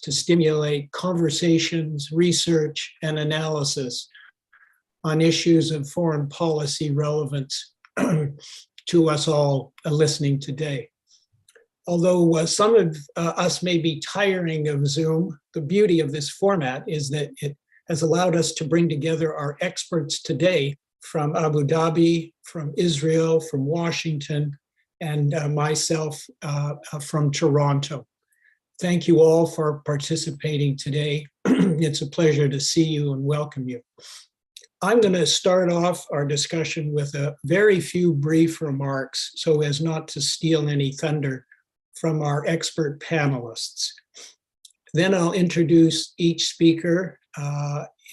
to stimulate conversations, research, and analysis on issues of foreign policy relevance to us all listening today. Although some of us may be tiring of Zoom, the beauty of this format is that it has allowed us to bring together our experts today from Abu Dhabi, from Israel, from Washington, and myself from Toronto. Thank you all for participating today. It's a pleasure to see you and welcome you. I'm going to start off our discussion with a very few brief remarks so as not to steal any thunder from our expert panelists. Then I'll introduce each speaker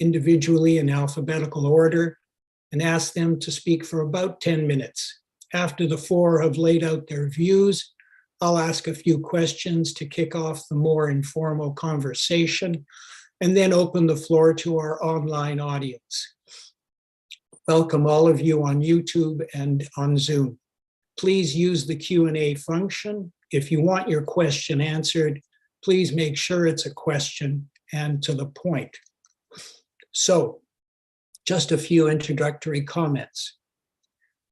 individually in alphabetical order and ask them to speak for about 10 minutes. After the four have laid out their views, I'll ask a few questions to kick off the more informal conversation and then open the floor to our online audience. Welcome all of you on YouTube and on Zoom. Please use the Q&A function. If you want your question answered, please make sure it's a question and to the point. So, just a few introductory comments.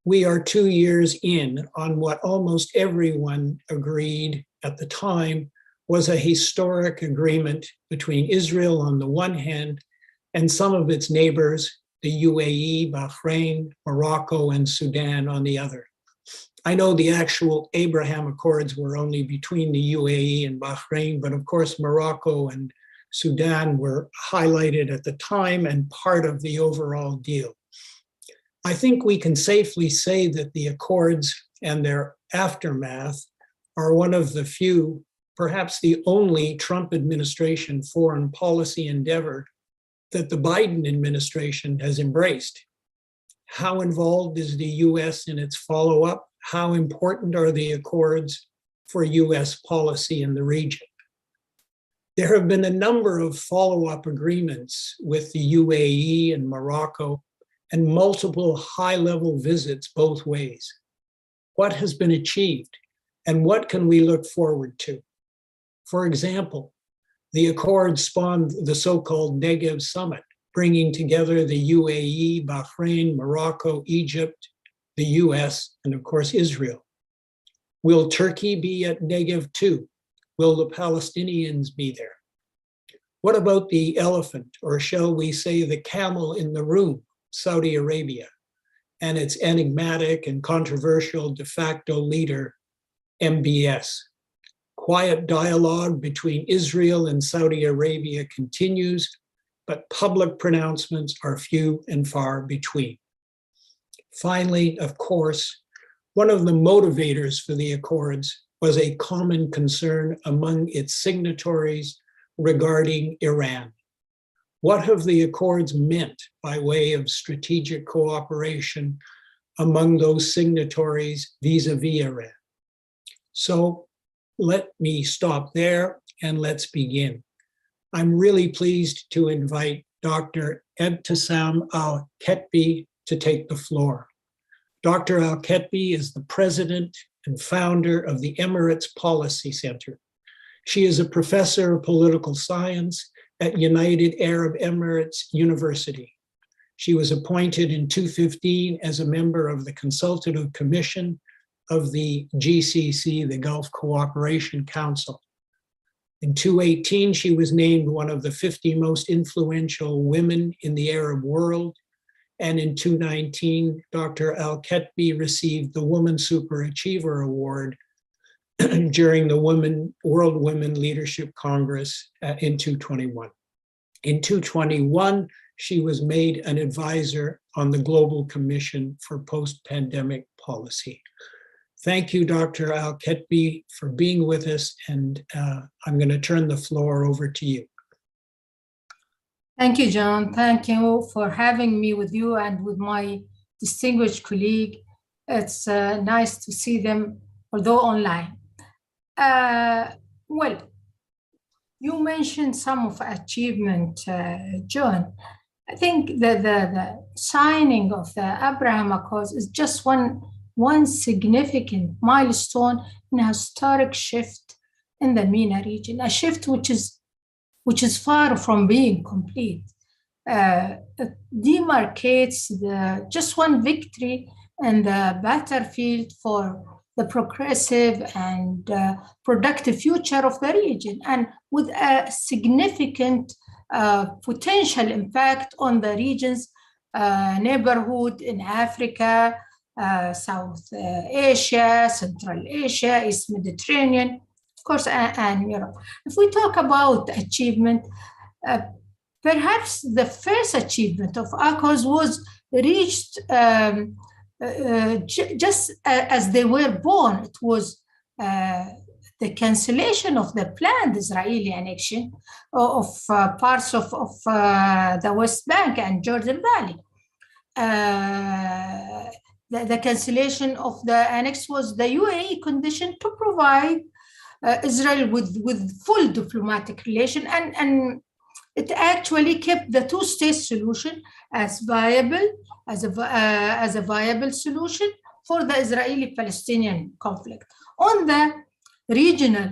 We are 2 years in on what almost everyone agreed at the time was a historic agreement between Israel on the one hand and some of its neighbors, the UAE, Bahrain, Morocco, and Sudan on the other. I know the actual Abraham Accords were only between the UAE and Bahrain, but of course Morocco and Sudan were highlighted at the time and part of the overall deal. I think we can safely say that the Accords and their aftermath are one of the few, perhaps the only Trump administration foreign policy endeavor that the Biden administration has embraced. How involved is the US in its follow-up? How important are the Accords for US policy in the region? There have been a number of follow-up agreements with the UAE and Morocco and multiple high-level visits both ways. What has been achieved and what can we look forward to? For example, the Accords spawned the so-called Negev Summit, bringing together the UAE, Bahrain, Morocco, Egypt, the US, and of course, Israel. Will Turkey be at Negev too? Will the Palestinians be there? What about the elephant, or shall we say the camel in the room, Saudi Arabia, and its enigmatic and controversial de facto leader, MBS? Quiet dialogue between Israel and Saudi Arabia continues, but public pronouncements are few and far between. Finally, of course, one of the motivators for the Accords was a common concern among its signatories regarding Iran. What have the Accords meant by way of strategic cooperation among those signatories vis-a-vis Iran? So let me stop there and let's begin. I'm really pleased to invite Dr. Ebtisam Al-Ketbi to take the floor. Dr. Al-Ketbi is the president and founder of the Emirates Policy Center. She is a professor of political science at United Arab Emirates University. She was appointed in 2015 as a member of the Consultative Commission of the GCC, the Gulf Cooperation Council. In 2018, she was named one of the 50 most influential women in the Arab world. And in 2019, Dr. Al-Ketbi received the Woman Superachiever Award during the World Women Leadership Congress in 2021. In 2021, she was made an advisor on the Global Commission for Post-Pandemic Policy. Thank you, Dr. Al-Ketbi, for being with us, and I'm going to turn the floor over to you. Thank you, John. Thank you for having me with you and with my distinguished colleague. It's nice to see them, although online. Well, you mentioned some of achievement, John. I think that the signing of the Abraham Accords is just one significant milestone in a historic shift in the MENA region, a shift which is which is far from being complete. It demarcates just one victory in the battlefield for the progressive and productive future of the region, and with a significant potential impact on the region's neighborhood in Africa, South Asia, Central Asia, East Mediterranean, of course, and Europe. If we talk about achievement, perhaps the first achievement of ACOS was reached just as they were born. It was the cancellation of the planned Israeli annexion of parts of the West Bank and Jordan Valley. The cancellation of the annex was the UAE condition to provide Israel with full diplomatic relation, and it actually kept the two-state solution as viable, as a viable solution for the Israeli-Palestinian conflict. On the regional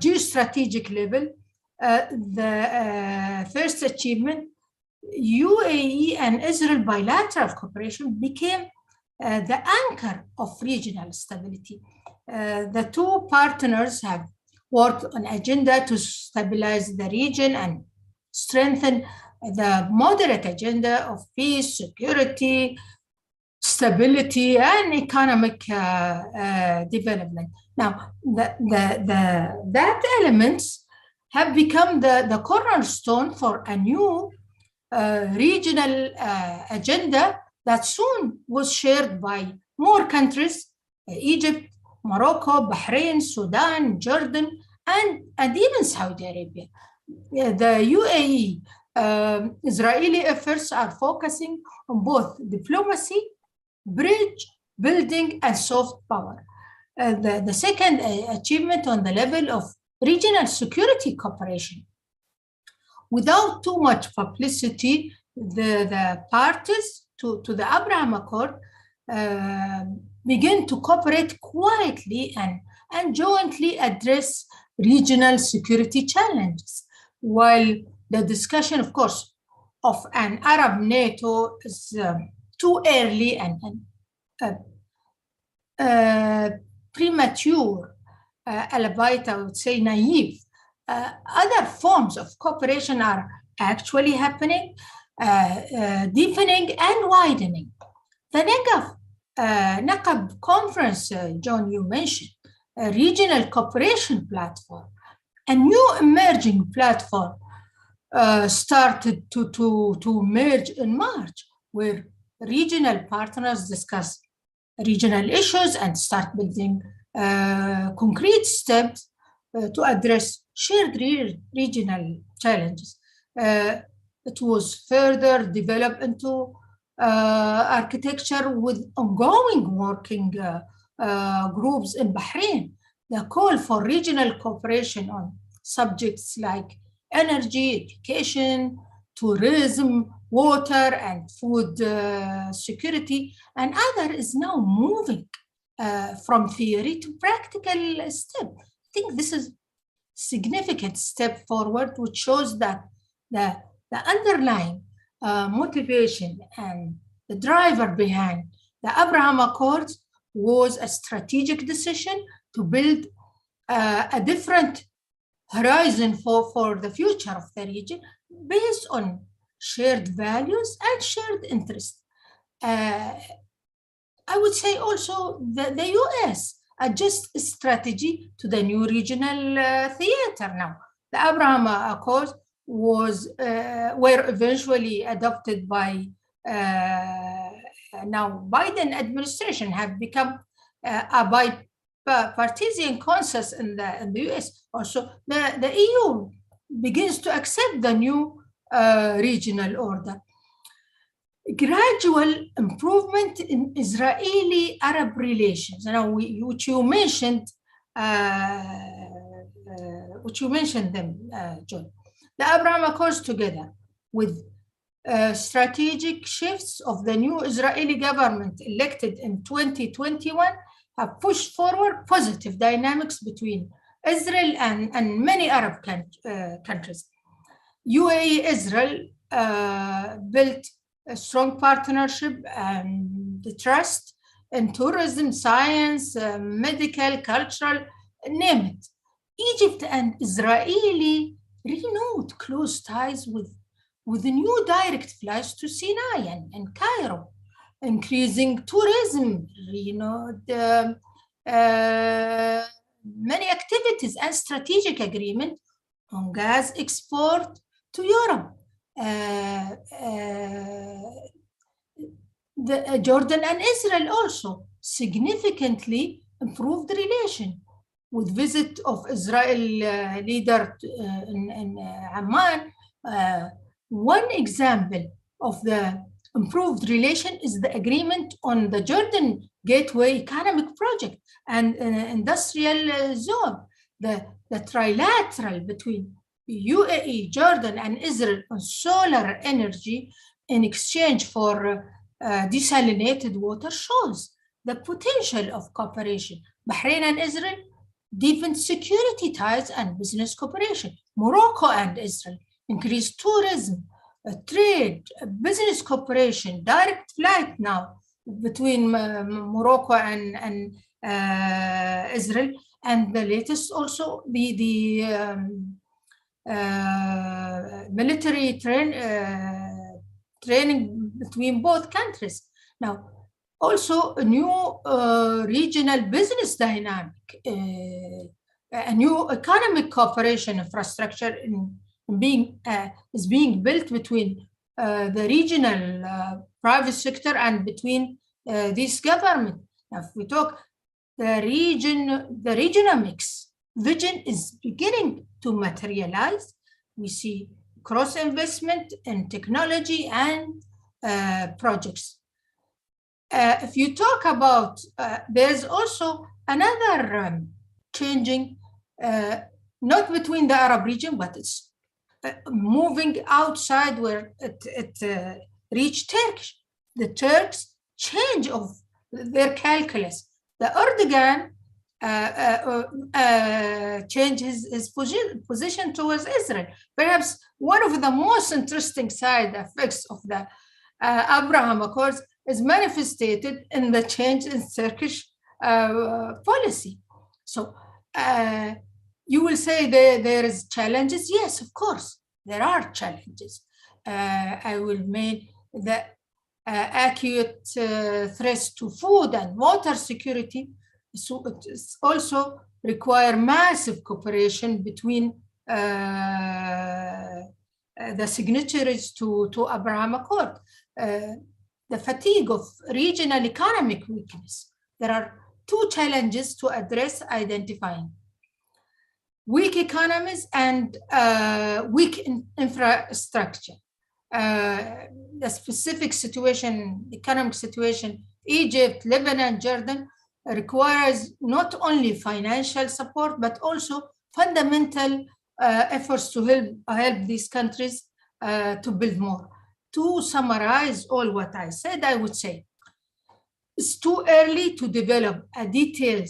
geostrategic level, the first achievement, UAE and Israel bilateral cooperation became the anchor of regional stability. The two partners have worked on agenda to stabilize the region and strengthen the moderate agenda of peace, security, stability, and economic development. Now, that elements have become the cornerstone for a new regional agenda that soon was shared by more countries, Egypt, Morocco, Bahrain, Sudan, Jordan, and even Saudi Arabia. The UAE Israeli efforts are focusing on both diplomacy, bridge building, and soft power. The second achievement on the level of regional security cooperation. Without too much publicity, the parties to the Abraham Accord begin to cooperate quietly and jointly address regional security challenges. While the discussion, of course, of an Arab NATO is too early and premature, albeit I would say naive, other forms of cooperation are actually happening, deepening and widening. The NACAB conference, John, you mentioned, a regional cooperation platform, a new emerging platform started to emerge in March, where regional partners discuss regional issues and start building concrete steps to address shared regional challenges. It was further developed into architecture with ongoing working groups in Bahrain. The call for regional cooperation on subjects like energy, education, tourism, water, and food security, and other is now moving from theory to practical step. I think this is a significant step forward, which shows that the underlying motivation and the driver behind the Abraham Accords was a strategic decision to build a different horizon for the future of the region based on shared values and shared interests. I would say also that the US adjusts its strategy to the new regional theater now. The Abraham Accords were eventually adopted by now Biden administration, have become a bipartisan consensus in the US. Also, the EU begins to accept the new regional order. Gradual improvement in Israeli-Arab relations, which you mentioned them, John. The Abraham Accords, together with strategic shifts of the new Israeli government elected in 2021, have pushed forward positive dynamics between Israel and many Arab countries. UAE Israel built a strong partnership and trust in tourism, science, medical, cultural, name it. Egypt and Israeli renewed close ties with new direct flights to Sinai and Cairo, increasing tourism, many activities and strategic agreement on gas export to Europe. Jordan and Israel also significantly improved relation with visit of Israel leader in Amman. One example of the improved relation is the agreement on the Jordan Gateway Economic Project and industrial zone. The trilateral between UAE, Jordan, and Israel on solar energy in exchange for desalinated water shows the potential of cooperation. Bahrain and Israel deepened security ties and business cooperation. Morocco and Israel increased tourism, trade, business cooperation, direct flight now between Morocco and Israel, and the latest also the military training between both countries. Now, also a new regional business dynamic, a new economic cooperation infrastructure is being built between the regional private sector and between this government. Now, if we talk the regionamics vision is beginning to materialize. We see cross investment in technology and projects. If you talk about, there's also another changing, not between the Arab region, but it's moving outside where it reached Turkish. The Turks change of their calculus. The Erdogan change his position towards Israel. Perhaps one of the most interesting side effects of the Abraham Accords is manifested in the change in Turkish policy. So you will say there is challenges. Yes, of course, there are challenges. I will make the acute threats to food and water security. So it also require massive cooperation between the signatories to Abraham Accord. The fatigue of regional economic weakness. There are two challenges to address identifying: weak economies and weak infrastructure. The specific situation, economic situation, Egypt, Lebanon, Jordan, requires not only financial support, but also fundamental efforts to help these countries to build more. To summarize all what I said, I would say it's too early to develop a detailed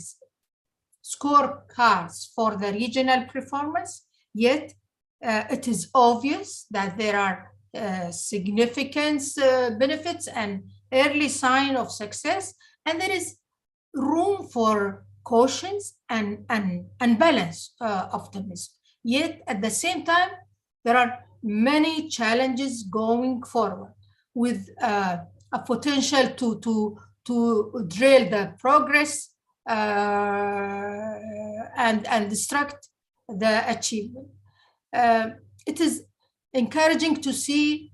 scorecards for the regional performance, yet it is obvious that there are significant benefits and early sign of success, and there is room for caution and balanced optimism. Yet at the same time, there are many challenges going forward with a potential to derail the progress and distract the achievement. It is encouraging to see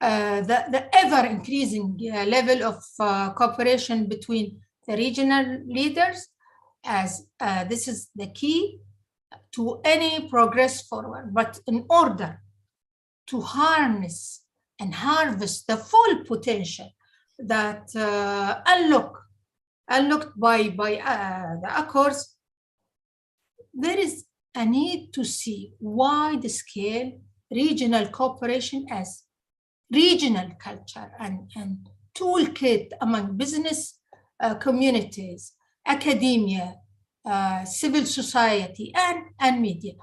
the ever increasing level of cooperation between the regional leaders, as this is the key to any progress forward. But in order to harness and harvest the full potential that unlocked by the Accords, there is a need to see wide-scale regional cooperation as regional culture and toolkit among business communities, academia, civil society, and media.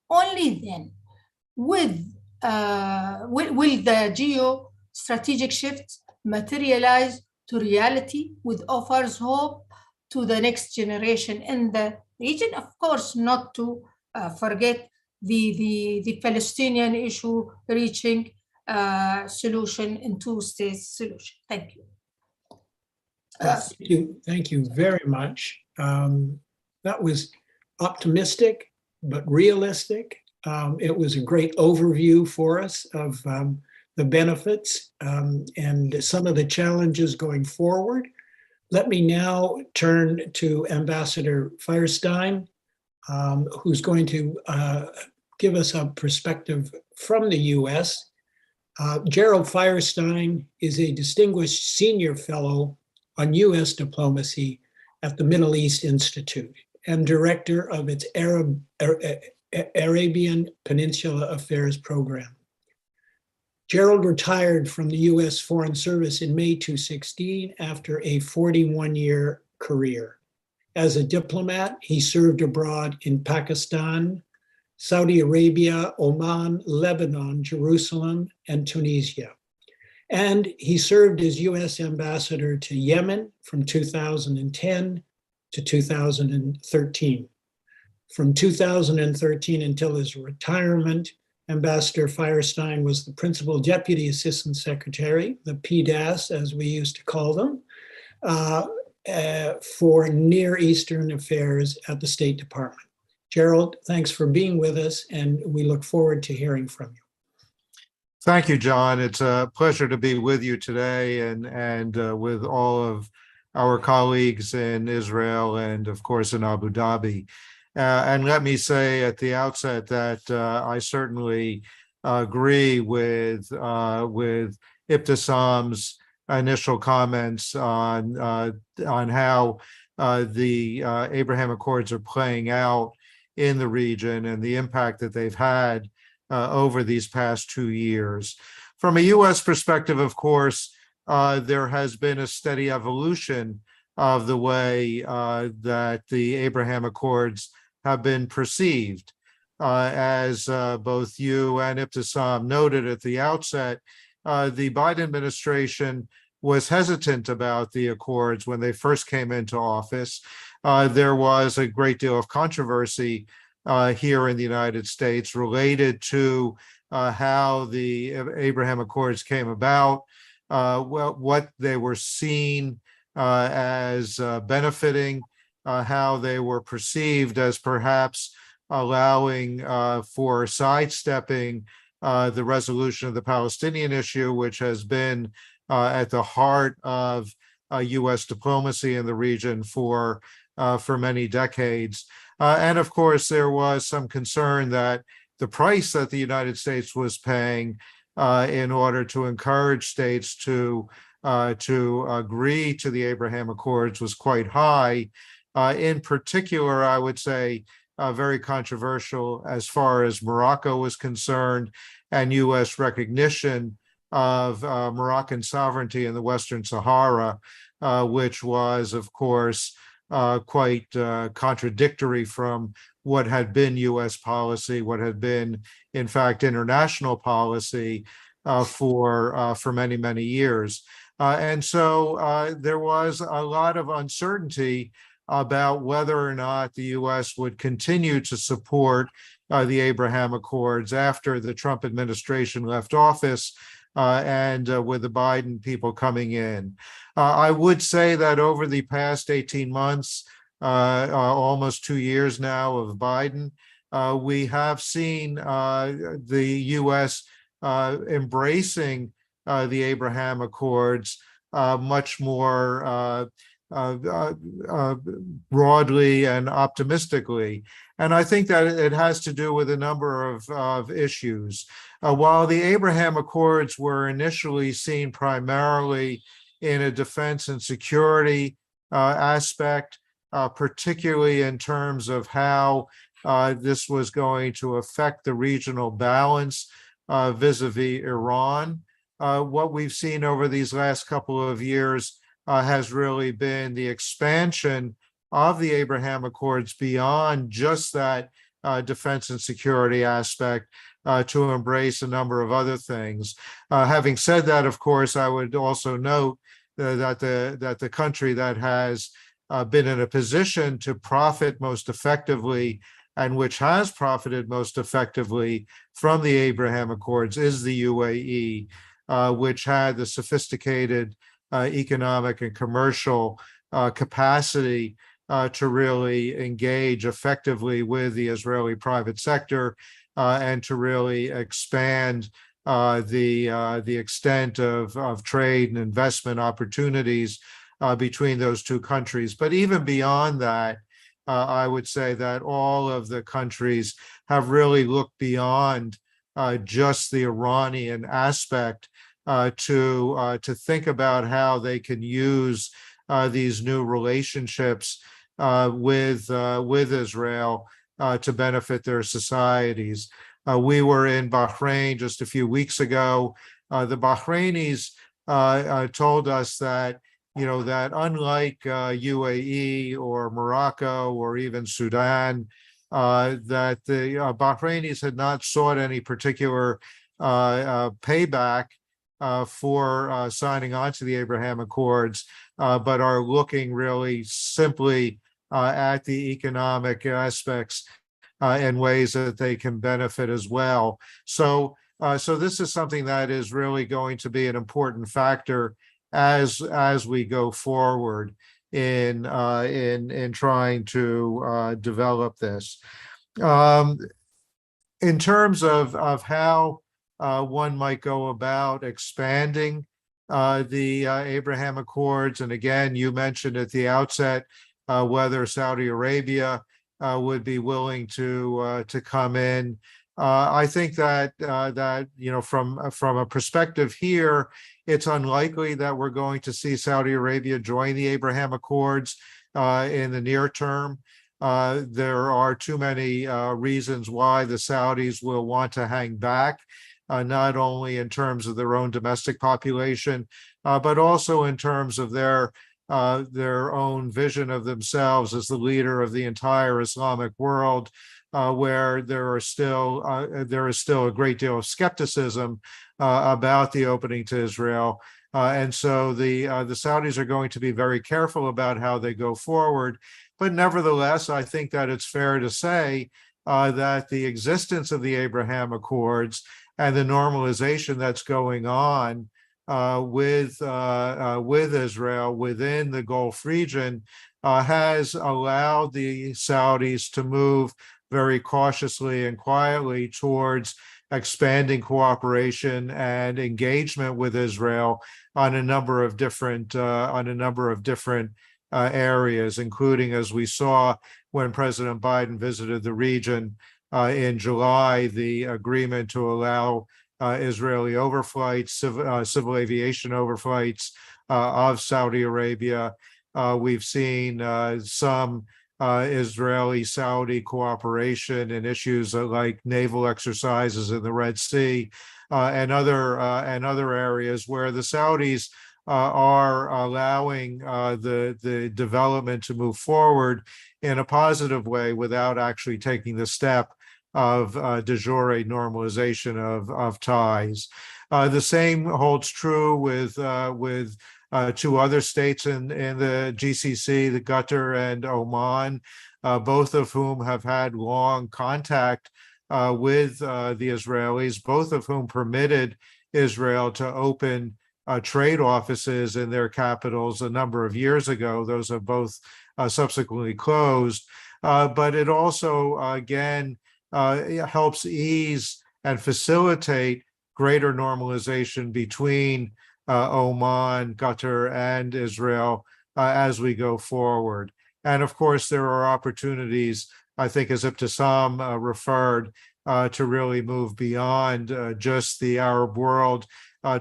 Only then will the geo-strategic shift materialize to reality, with offers hope to the next generation in the region? Of course, not to forget the Palestinian issue reaching solution in two-state solution. Thank you. Thank you very much. That was optimistic, but realistic. It was a great overview for us of the benefits and some of the challenges going forward. Let me now turn to Ambassador Firestein, who's going to give us a perspective from the US. Gerald Firestein is a distinguished senior fellow on US diplomacy at the Middle East Institute and director of its Arabian Peninsula Affairs program. Gerald retired from the US Foreign Service in May 2016 after a 41-year career. As a diplomat, he served abroad in Pakistan, Saudi Arabia, Oman, Lebanon, Jerusalem, and Tunisia. And he served as US ambassador to Yemen from 2010 to 2013. From 2013 until his retirement, Ambassador Firestein was the Principal Deputy Assistant Secretary, the PDAS as we used to call them, for Near Eastern Affairs at the State Department. Gerald, thanks for being with us, and we look forward to hearing from you. Thank you, John. It's a pleasure to be with you today and with all of our colleagues in Israel and, of course, in Abu Dhabi. And let me say at the outset that I certainly agree with Ebtisam's initial comments on how the Abraham Accords are playing out in the region and the impact that they've had over these past 2 years. From a U.S. perspective, of course, there has been a steady evolution of the way that the Abraham Accords have been perceived. As both you and Ebtisam noted at the outset, the Biden administration was hesitant about the Accords when they first came into office. There was a great deal of controversy here in the United States related to how the Abraham Accords came about, what they were seen as benefiting, how they were perceived as perhaps allowing for sidestepping the resolution of the Palestinian issue, which has been at the heart of U.S. diplomacy in the region for many decades. And of course, there was some concern that the price that the United States was paying in order to encourage states to agree to the Abraham Accords was quite high. In particular, I would say very controversial as far as Morocco was concerned and U.S. recognition of Moroccan sovereignty in the Western Sahara, which was, of course, quite contradictory from what had been U.S. policy, what had been, in fact, international policy for many, many years. And so there was a lot of uncertainty about whether or not the U.S. would continue to support the Abraham Accords after the Trump administration left office and with the Biden people coming in. I would say that over the past 18 months, almost 2 years now of Biden, we have seen the U.S. Embracing the Abraham Accords much more broadly and optimistically. And I think that it has to do with a number of issues. While the Abraham Accords were initially seen primarily in a defense and security aspect, particularly in terms of how this was going to affect the regional balance vis-a-vis Iran, what we've seen over these last couple of years has really been the expansion of the Abraham Accords beyond just that defense and security aspect to embrace a number of other things. Having said that, of course, I would also note that the country that has been in a position to profit most effectively and which has profited most effectively from the Abraham Accords is the UAE, which had the sophisticated economic and commercial capacity to really engage effectively with the Israeli private sector and to really expand the extent of trade and investment opportunities between those two countries. But even beyond that, I would say that all of the countries have really looked beyond just the Iranian aspect to think about how they can use these new relationships with Israel to benefit their societies. We were in Bahrain just a few weeks ago. The Bahrainis told us that, that unlike UAE or Morocco or even Sudan, that the Bahrainis had not sought any particular payback for signing on to the Abraham Accords, but are looking really simply at the economic aspects in ways that they can benefit as well. So this is something that is really going to be an important factor as we go forward in trying to develop this. In terms of how one might go about expanding the Abraham Accords, and again, you mentioned at the outset whether Saudi Arabia would be willing to come in. I think that from a perspective here, it's unlikely that we're going to see Saudi Arabia join the Abraham Accords in the near term. There are too many reasons why the Saudis will want to hang back, not only in terms of their own domestic population, but also in terms of their own vision of themselves as the leader of the entire Islamic world, where there is still a great deal of skepticism about the opening to Israel. And so the Saudis are going to be very careful about how they go forward. But nevertheless, I think that it's fair to say that the existence of the Abraham Accords and the normalization that's going on with Israel within the Gulf region has allowed the Saudis to move very cautiously and quietly towards expanding cooperation and engagement with Israel on a number of different areas, including, as we saw when President Biden visited the region in July, the agreement to allow Israeli overflights, civil aviation overflights of Saudi Arabia. We've seen some Israeli-Saudi cooperation in issues like naval exercises in the Red Sea and other areas where the Saudis are allowing the development to move forward in a positive way without actually taking the step of de jure normalization of ties. The same holds true with two other states in the GCC, the Qatar and Oman, both of whom have had long contact with the Israelis, both of whom permitted Israel to open trade offices in their capitals a number of years ago. Those have both subsequently closed. But it also, again, it helps ease and facilitate greater normalization between Oman, Qatar, and Israel as we go forward. And of course, there are opportunities, I think, as Ebtisam referred, to really move beyond just the Arab world,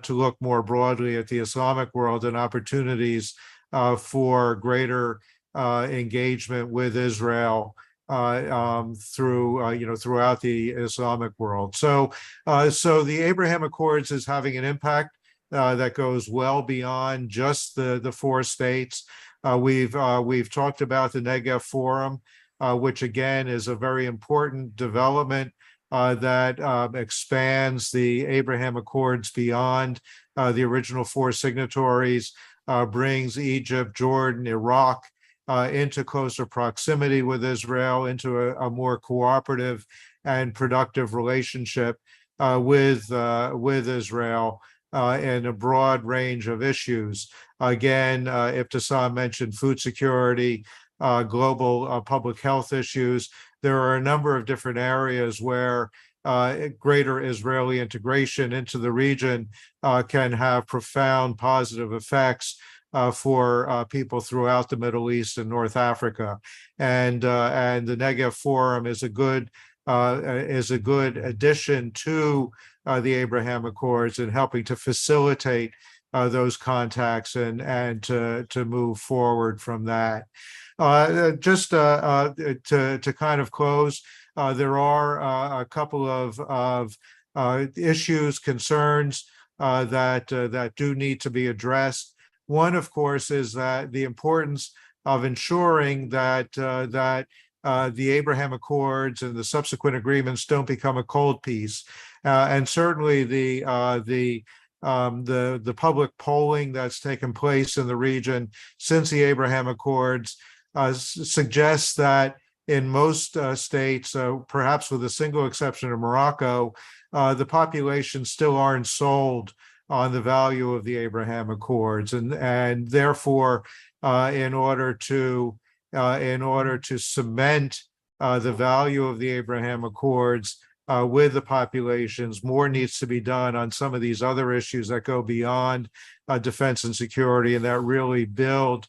to look more broadly at the Islamic world and opportunities for greater engagement with Israel throughout the Islamic world. So the Abraham Accords is having an impact that goes well beyond just the four states. We've talked about the Negev Forum, which again is a very important development that expands the Abraham Accords beyond the original four signatories, brings Egypt, Jordan, Iraq into closer proximity with Israel, into a more cooperative and productive relationship with Israel in a broad range of issues. Again, Ebtisam mentioned food security, global public health issues. There are a number of different areas where greater Israeli integration into the region can have profound positive effects for people throughout the Middle East and North Africa, and the Negev Forum is a good addition to the Abraham Accords in helping to facilitate those contacts and to move forward from that. Just to kind of close, there are a couple of issues, concerns that do need to be addressed. One, of course, is that the importance of ensuring that the Abraham Accords and the subsequent agreements don't become a cold peace, and certainly the public polling that's taken place in the region since the Abraham Accords suggests that in most states, perhaps with a single exception of Morocco, the population still aren't sold on the value of the Abraham Accords, and therefore, in order to cement the value of the Abraham Accords with the populations, more needs to be done on some of these other issues that go beyond defense and security, and that really build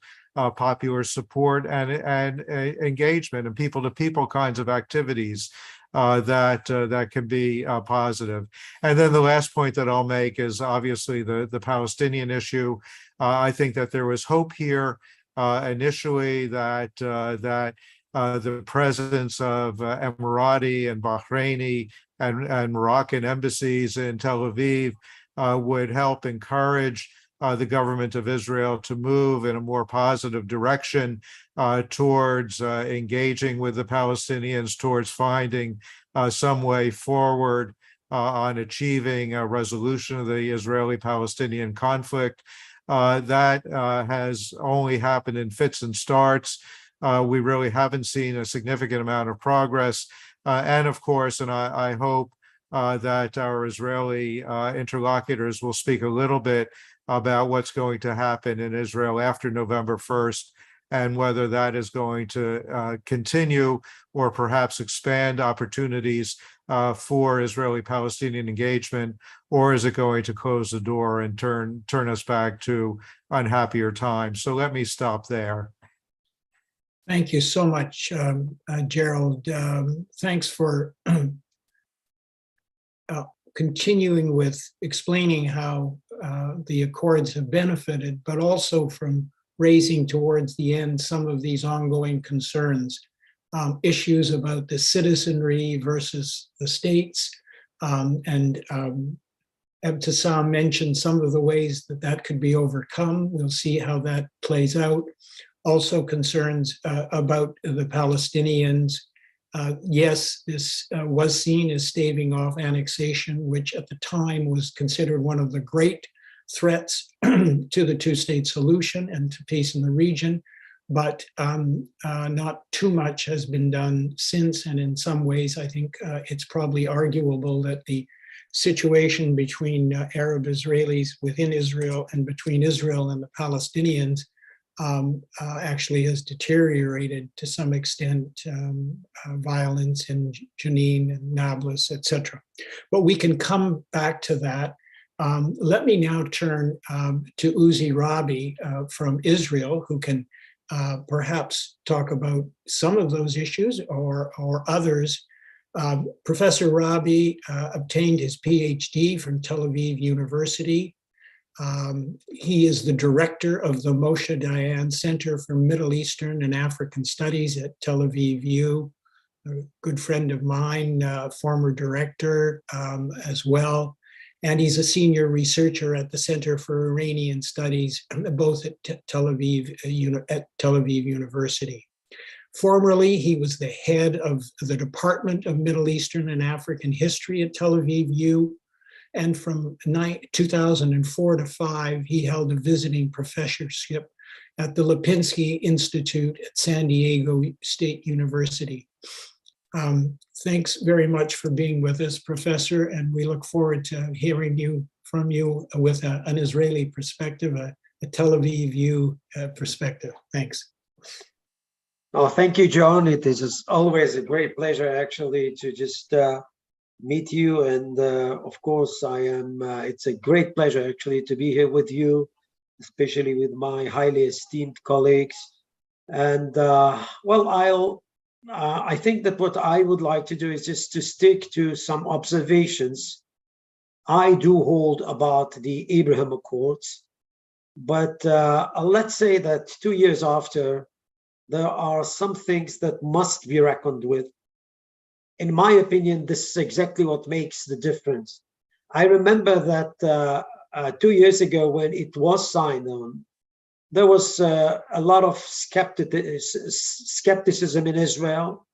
popular support and engagement and people-to-people kinds of activities that can be positive. And then the last point that I'll make is obviously the Palestinian issue. I think that there was hope here initially that the presence of Emirati and Bahraini and Moroccan embassies in Tel Aviv would help encourage the government of Israel to move in a more positive direction towards engaging with the Palestinians, towards finding some way forward on achieving a resolution of the Israeli-Palestinian conflict. That has only happened in fits and starts. We really haven't seen a significant amount of progress. And of course, and I hope that our Israeli interlocutors will speak a little bit about what's going to happen in Israel after November 1st, and whether that is going to continue or perhaps expand opportunities for Israeli-Palestinian engagement, or is it going to close the door and turn us back to unhappier times? So let me stop there. Thank you so much, Gerald. Thanks for continuing with explaining how the Accords have benefited, but also from raising towards the end some of these ongoing concerns, issues about the citizenry versus the states. And Ebtisam mentioned some of the ways that could be overcome. We'll see how that plays out. Also concerns about the Palestinians. Yes, this was seen as staving off annexation, which at the time was considered one of the great threats to the two-state solution and to peace in the region. But not too much has been done since. And in some ways, I think it's probably arguable that the situation between Arab Israelis within Israel and between Israel and the Palestinians actually has deteriorated to some extent, violence in Jenin and Nablus, etc. But we can come back to that. Let me now turn to Uzi Rabi from Israel, who can perhaps talk about some of those issues or others. Professor Rabi obtained his PhD from Tel Aviv University. He is the director of the Moshe Dayan Center for Middle Eastern and African Studies at Tel Aviv U. A good friend of mine, former director as well. And he's a senior researcher at the Center for Iranian Studies, both at Tel Aviv University. Formerly, he was the head of the Department of Middle Eastern and African History at Tel Aviv U. And from 2004 to 5, he held a visiting professorship at the Lipinski Institute at San Diego State University. Thanks very much for being with us, Professor, and we look forward to hearing from you with an Israeli perspective, a Tel Aviv U perspective. Thanks. Oh, thank you, John. It is always a great pleasure, actually, to just meet you. And of course, it's a great pleasure, actually, to be here with you, especially with my highly esteemed colleagues. And well, I think that what I would like to do is just to stick to some observations I do hold about the Abraham Accords. But let's say that 2 years after, there are some things that must be reckoned with. In my opinion, this is exactly what makes the difference. I remember that 2 years ago when it was signed on, there was a lot of skepticism in Israel.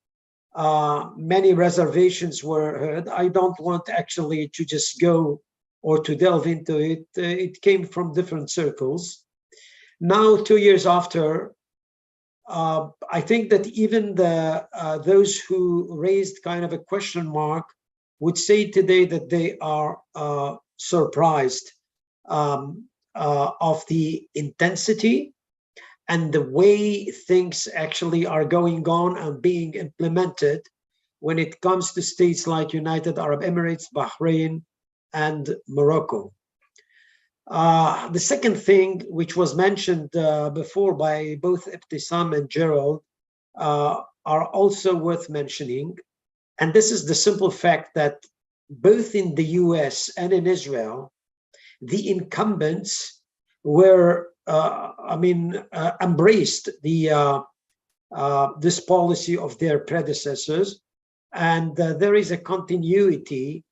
Many reservations were heard. I don't want actually to just go or to delve into it. It came from different circles. Now, 2 years after, I think that even those who raised kind of a question mark would say today that they are surprised of the intensity and the way things actually are going on and being implemented when it comes to states like United Arab Emirates, Bahrain, and Morocco. The second thing, which was mentioned before by both Ebtisam and Gerald, are also worth mentioning. And this is the simple fact that both in the US and in Israel, the incumbents were, embraced this policy of their predecessors. And there is a continuity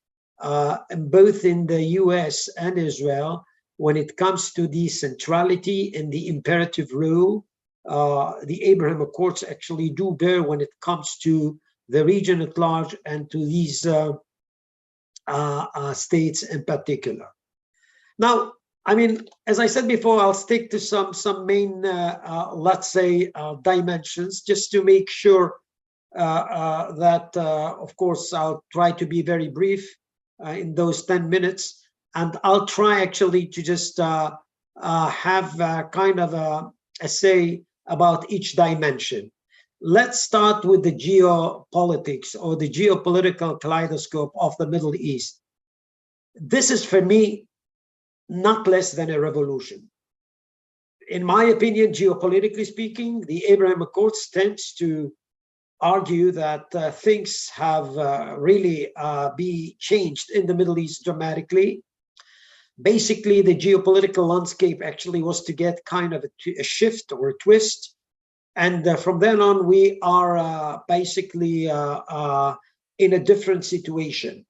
both in the US and Israel when it comes to the centrality and the imperative rule. The Abraham Accords actually do bear when it comes to the region at large and to these states in particular. Now, as I said before, I'll stick to some main, let's say, dimensions, just to make sure that, of course, I'll try to be very brief in those 10 minutes. And I'll try actually to just have kind of a say about each dimension. Let's start with the geopolitics or the geopolitical kaleidoscope of the Middle East. This is, for me, not less than a revolution. In my opinion, geopolitically speaking, the Abraham Accords tends to argue that things have really be changed in the Middle East dramatically. Basically, the geopolitical landscape actually was to get kind of a shift or a twist. And from then on, we are basically in a different situation.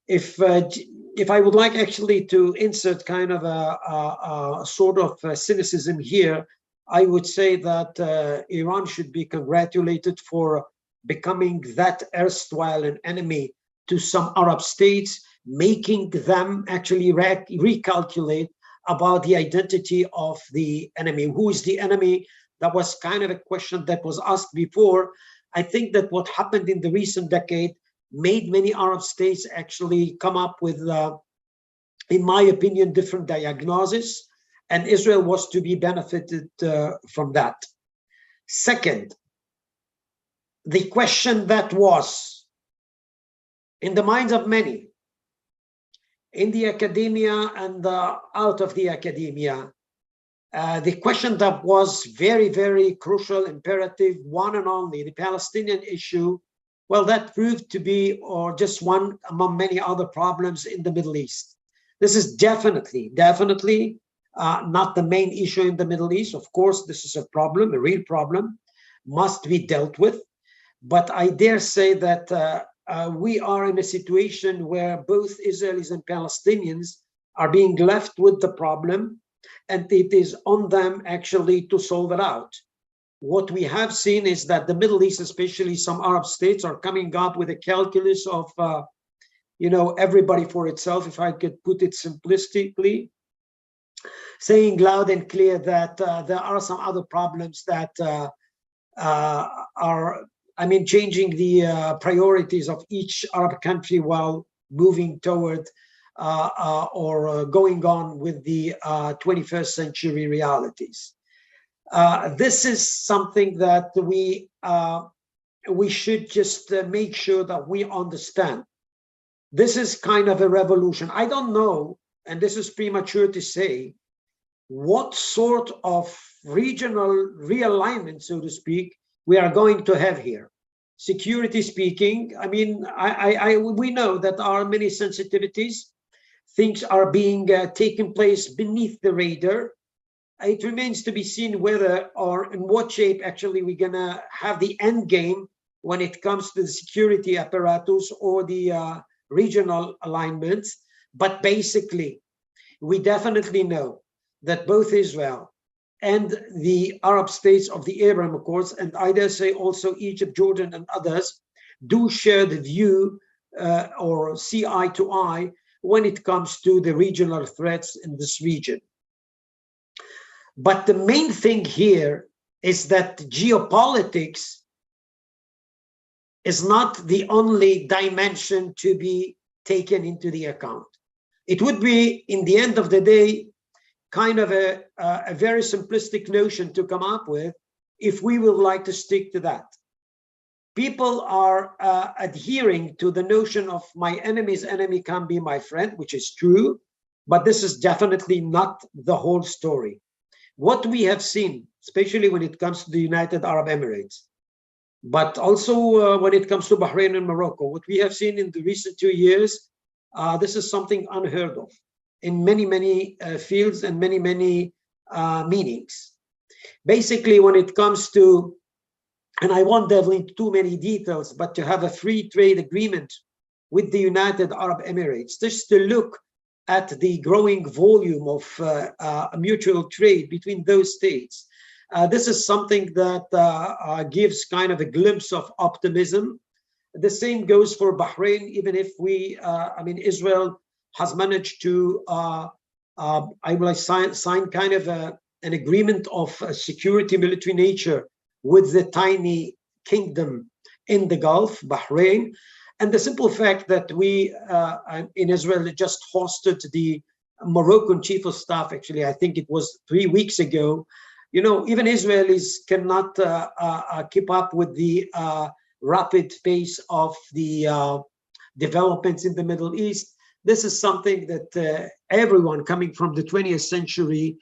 If I would like actually to insert kind of a sort of cynicism here, I would say that Iran should be congratulated for becoming that erstwhile an enemy to some Arab states, making them actually recalculate about the identity of the enemy. Who is the enemy? That was kind of a question that was asked before. I think that what happened in the recent decade made many Arab states actually come up with, in my opinion, different diagnoses, and Israel was to be benefited from that. Second, the question that was in the minds of many, in the academia and out of the academia, the question that was very, very crucial, imperative, one and only, the Palestinian issue, well, that proved to be just one among many other problems in the Middle East. This is definitely not the main issue in the Middle East. Of course, this is a problem, a real problem, must be dealt with. But I dare say that we are in a situation where both Israelis and Palestinians are being left with the problem, and it is on them actually to solve it out. what we have seen is that the Middle East, especially some Arab states, are coming up with a calculus of, everybody for itself, if I could put it simplistically, saying loud and clear that there are some other problems that are, changing the priorities of each Arab country while moving toward or going on with the 21st century realities. This is something that we should just make sure that we understand. This is kind of a revolution. I don't know, and this is premature to say, what sort of regional realignment, so to speak, we are going to have here. Security speaking, we know that there are many sensitivities. Things are being taken place beneath the radar. It remains to be seen whether or in what shape actually we're gonna have the end game when it comes to the security apparatus or the regional alignments. But basically, we definitely know that both Israel and the Arab states of the Abraham Accords, and I dare say also Egypt, Jordan, and others, do share the view or see eye to eye when it comes to the regional threats in this region. But the main thing here is that geopolitics is not the only dimension to be taken into the account. It would be, in the end of the day, kind of a very simplistic notion to come up with if we would like to stick to that. People are adhering to the notion of my enemy's enemy can be my friend, which is true, but this is definitely not the whole story. What we have seen, especially when it comes to the United Arab Emirates, but also when it comes to Bahrain and Morocco, what we have seen in the recent 2 years, this is something unheard of in many, many fields and many, many meanings. Basically, when it comes to, and I won't delve into too many details, but to have a free trade agreement with the United Arab Emirates, just to look at the growing volume of mutual trade between those states. This is something that gives kind of a glimpse of optimism. The same goes for Bahrain, even if Israel has managed to sign kind of an agreement of security military nature with the tiny kingdom in the Gulf, Bahrain. And the simple fact that we in Israel just hosted the Moroccan chief of staff, actually, I think it was 3 weeks ago. Even Israelis cannot keep up with the rapid pace of the developments in the Middle East. This is something that everyone coming from the 20th century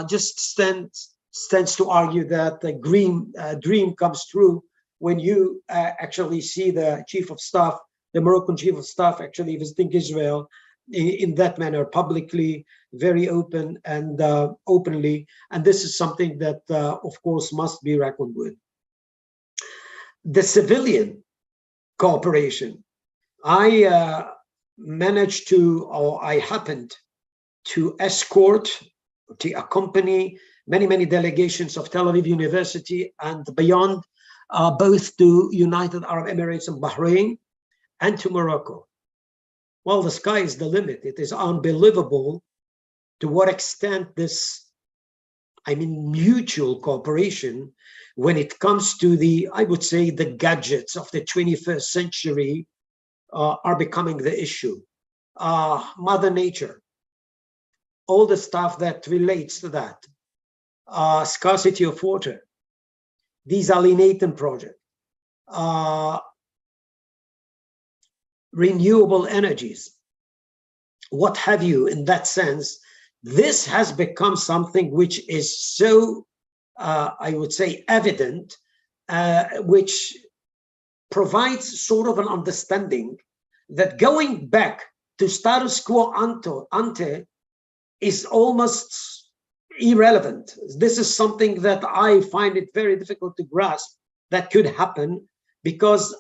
just stands to argue that the dream comes true when you actually see the chief of staff, the Moroccan chief of staff, actually visiting Israel in that manner, publicly, very open and openly. And this is something that, of course, must be reckoned with. The civilian cooperation, I happened to escort, to accompany many delegations of Tel Aviv University and beyond, both to United Arab Emirates and Bahrain and to Morocco. Well, the sky is the limit. It is unbelievable to what extent this, mutual cooperation when it comes to the, I would say, the gadgets of the 21st century are becoming the issue. Mother Nature, all the stuff that relates to that, scarcity of water, desalination project, renewable energies, what have you. In that sense, this has become something which is so, I would say, evident, which provides sort of an understanding that going back to status quo ante is almost irrelevant. This is something that I find it very difficult to grasp that could happen, because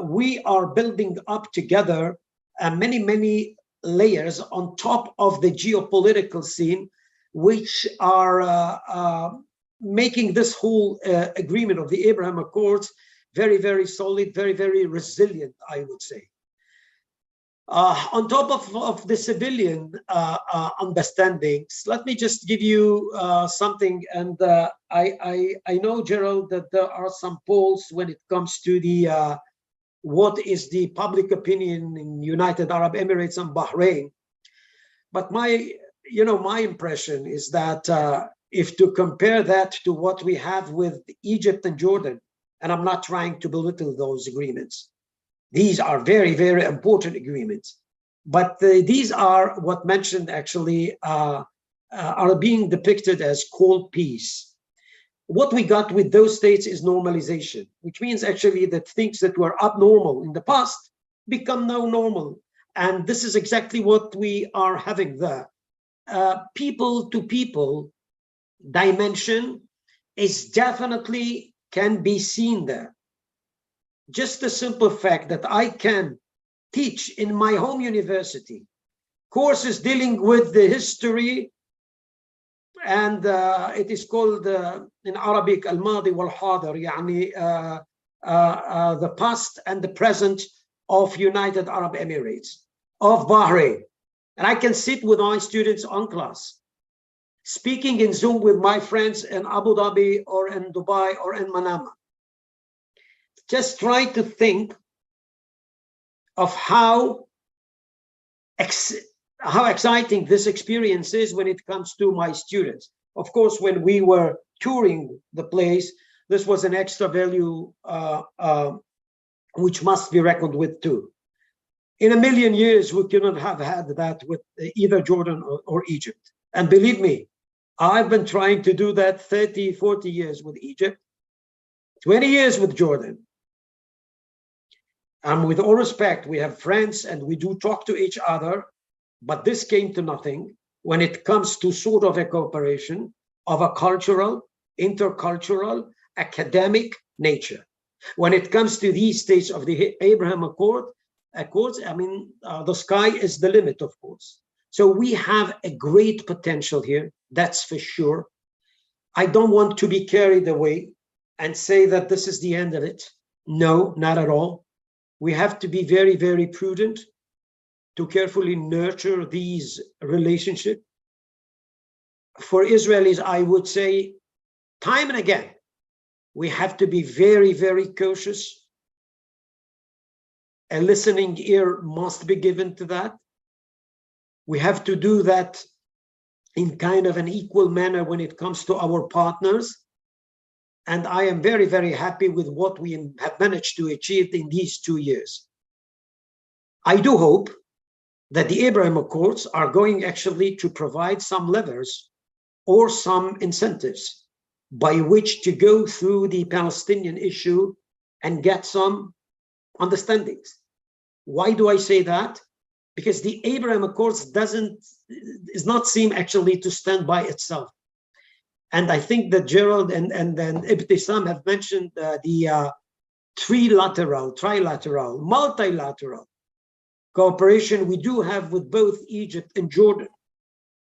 we are building up together many layers on top of the geopolitical scene, which are making this whole agreement of the Abraham Accords very, very solid, very, very resilient, I would say. On top of the civilian understandings, let me just give you something. And I know, Gerald, that there are some polls when it comes to the what is the public opinion in United Arab Emirates and Bahrain. But my impression is that if to compare that to what we have with Egypt and Jordan, and I'm not trying to belittle those agreements, these are very, very important agreements. But these are what mentioned actually are being depicted as cold peace. What we got with those states is normalization, which means actually that things that were abnormal in the past become now normal. And this is exactly what we are having there. People to people dimension is definitely can be seen there. Just the simple fact that I can teach in my home university courses dealing with the history, and it is called in Arabic al-Madi wal-Hadir, yani the past and the present of United Arab Emirates, of Bahrain. And I can sit with my students on class, speaking in Zoom with my friends in Abu Dhabi or in Dubai or in Manama. Just try to think of how exciting this experience is when it comes to my students. Of course, when we were touring the place, this was an extra value which must be reckoned with too. In a million years, we couldn't have had that with either Jordan or Egypt. And believe me, I've been trying to do that 30, 40 years with Egypt, 20 years with Jordan. And with all respect, we have friends and we do talk to each other, but this came to nothing when it comes to sort of a cooperation of a cultural, intercultural, academic nature. When it comes to these states of the Abraham Accords, I mean, the sky is the limit, of course. So we have a great potential here, that's for sure. I don't want to be carried away and say that this is the end of it. No, not at all. We have to be very, very prudent to carefully nurture these relationships. For Israelis, I would say, time and again, we have to be very, very cautious. A listening ear must be given to that. We have to do that in kind of an equal manner when it comes to our partners. And I am very, very happy with what we have managed to achieve in these 2 years. I do hope that the Abraham Accords are going actually to provide some levers or some incentives by which to go through the Palestinian issue and get some understandings. Why do I say that? Because the Abraham Accords does not seem actually to stand by itself. And I think that Gerald and then Ebtisam have mentioned the trilateral, multilateral cooperation we do have with both Egypt and Jordan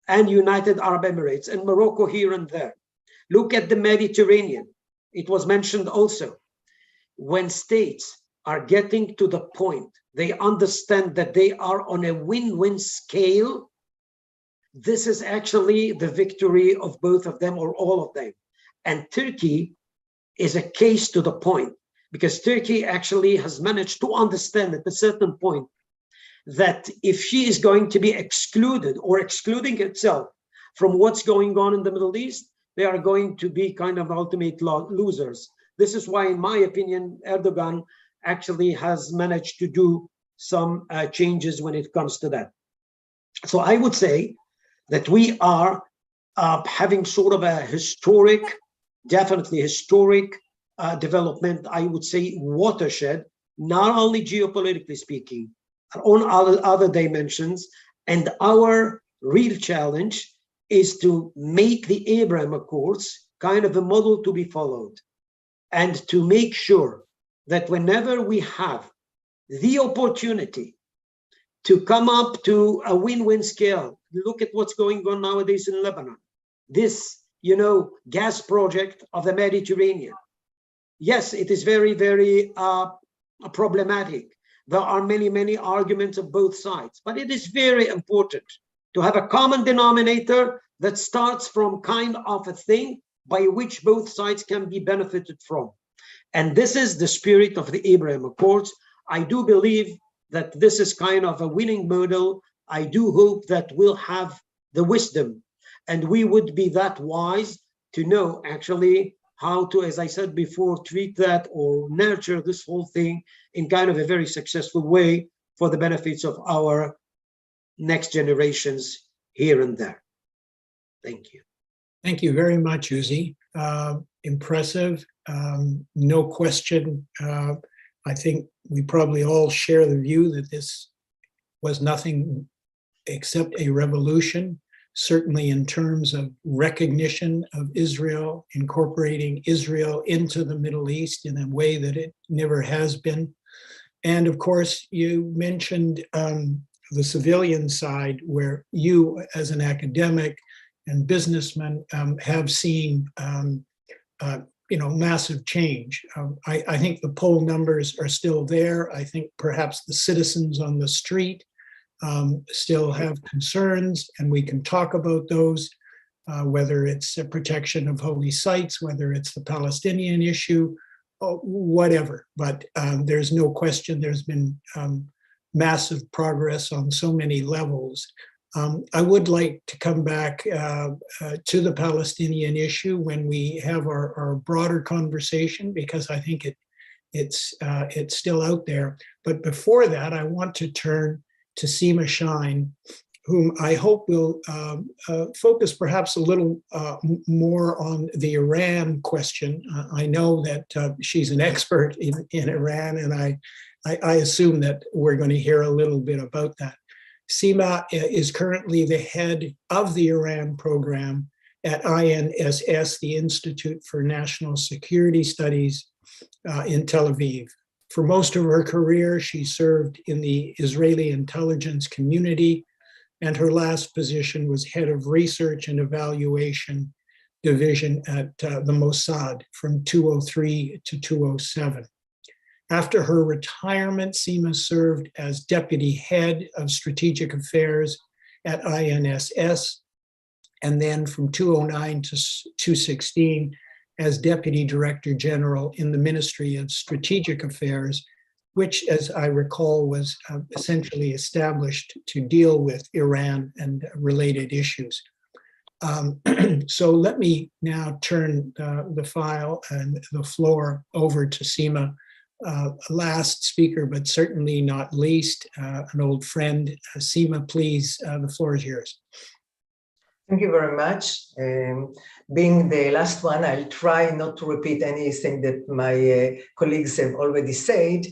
and United Arab Emirates and Morocco here and there. Look at the Mediterranean. It was mentioned also. When states are getting to the point, they understand that they are on a win-win scale. This is actually the victory of both of them or all of them. And Turkey is a case to the point, because Turkey actually has managed to understand at a certain point that if she is going to be excluded or excluding itself from what's going on in the Middle East, they are going to be kind of ultimate losers. This is why, in my opinion, Erdogan actually has managed to do some changes when it comes to that. So I would say that we are having sort of a historic, definitely historic development, I would say watershed, not only geopolitically speaking, on other dimensions. And our real challenge is to make the Abraham Accords kind of a model to be followed, and to make sure that whenever we have the opportunity to come up to a win-win scale, look at what's going on nowadays in Lebanon. This, gas project of the Mediterranean. Yes, it is very, very problematic. There are many, many arguments of both sides, but it is very important to have a common denominator that starts from kind of a thing by which both sides can be benefited from. And this is the spirit of the Abraham Accords. I do believe that this is kind of a winning model. I do hope that we'll have the wisdom and we would be that wise to know actually how to, as I said before, treat that or nurture this whole thing in kind of a very successful way for the benefits of our next generations here and there. Thank you. Thank you very much, Uzi. Impressive, no question. I think we probably all share the view that this was nothing except a revolution, certainly in terms of recognition of Israel, incorporating Israel into the Middle East in a way that it never has been. And of course, you mentioned the civilian side, where you as an academic and businessman have seen massive change. I think the poll numbers are still there. I think perhaps the citizens on the street still have concerns, and we can talk about those, whether it's a protection of holy sites, whether it's the Palestinian issue, whatever. But there's no question there's been massive progress on so many levels. I would like to come back to the Palestinian issue when we have our broader conversation, because I think it's still out there. But before that, I want to turn to Seema Shine, whom I hope will focus perhaps a little more on the Iran question. I know that she's an expert in Iran, and I assume that we're going to hear a little bit about that. Seema is currently the head of the Iran program at INSS, the Institute for National Security Studies in Tel Aviv. For most of her career, she served in the Israeli intelligence community, and her last position was head of research and evaluation division at the Mossad from 2003 to 2007. After her retirement, Seema served as deputy head of strategic affairs at INSS, and then from 2009 to 2016 as deputy director general in the Ministry of Strategic Affairs, which, as I recall, was essentially established to deal with Iran and related issues. So let me now turn the file and the floor over to Seema. Last speaker, but certainly not least, an old friend. Seema, please, the floor is yours. Thank you very much. Being the last one, I'll try not to repeat anything that my colleagues have already said,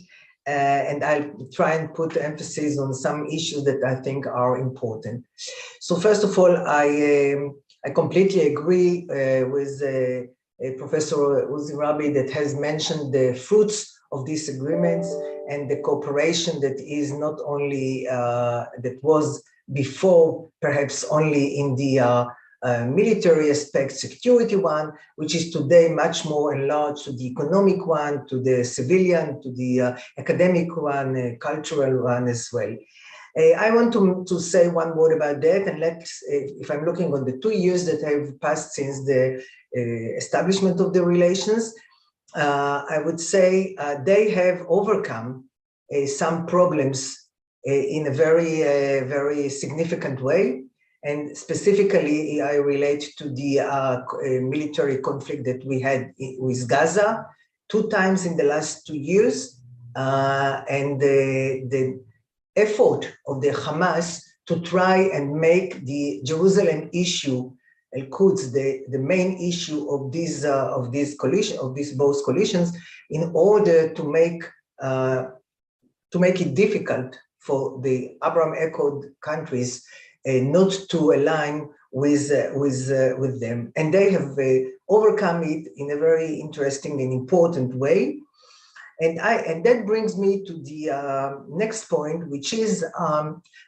and I'll try and put emphasis on some issues that I think are important. So first of all, I completely agree with Professor Uzi Rabi that has mentioned the fruits of these agreements and the cooperation that is not only, that was before perhaps only in the military aspect, security one, which is today much more enlarged to the economic one, to the civilian, to the academic one, cultural one as well. I want to say one word about that, and if I'm looking on the 2 years that have passed since the establishment of the relations, I would say they have overcome some problems in a very significant way. And specifically, I relate to the military conflict that we had with Gaza 2 times in the last 2 years, and the effort of the Hamas to try and make the Jerusalem issue, Al-Quds, the main issue of these both coalitions, in order to make it difficult for the Abraham Accord countries not to align with them, and they have overcome it in a very interesting and important way. And that brings me to the next point, which is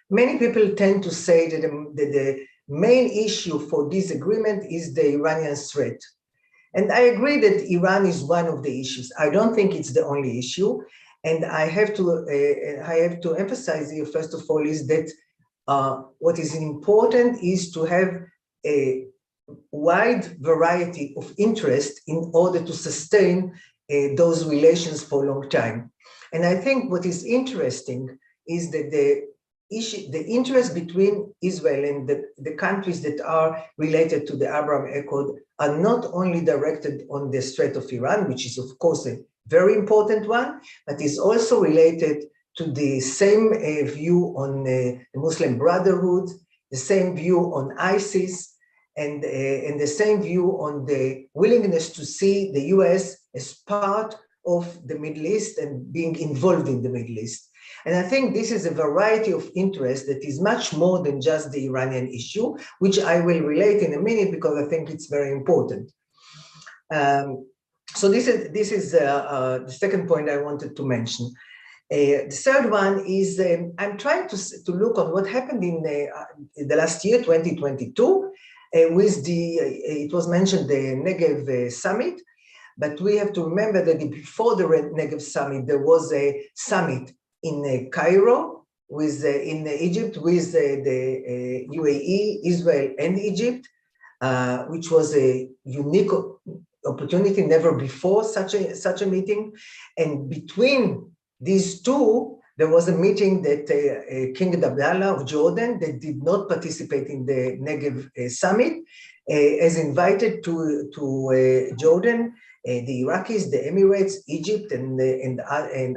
many people tend to say that main issue for this agreement is the Iranian threat. And I agree that Iran is one of the issues. I don't think it's the only issue. And I have to emphasize here, first of all, is that what is important is to have a wide variety of interest in order to sustain those relations for a long time. And I think what is interesting is that the interest between Israel and the countries that are related to the Abraham Accord are not only directed on the threat of Iran, which is of course a very important one, but is also related to the same view on the Muslim Brotherhood, the same view on ISIS, and the same view on the willingness to see the US as part of the Middle East and being involved in the Middle East. And I think this is a variety of interest that is much more than just the Iranian issue, which I will relate in a minute because I think it's very important. So this is the second point I wanted to mention. The third one is I'm trying to look on what happened in the last year, 2022, with it was mentioned the Negev summit, but we have to remember that before the Negev summit, there was a summit in Cairo, in Egypt, with the UAE, Israel, and Egypt, which was a unique opportunity, never before such a meeting. And between these two, there was a meeting that King Abdullah of Jordan, that did not participate in the Negev summit, is invited to Jordan, the Iraqis, the Emirates, Egypt, and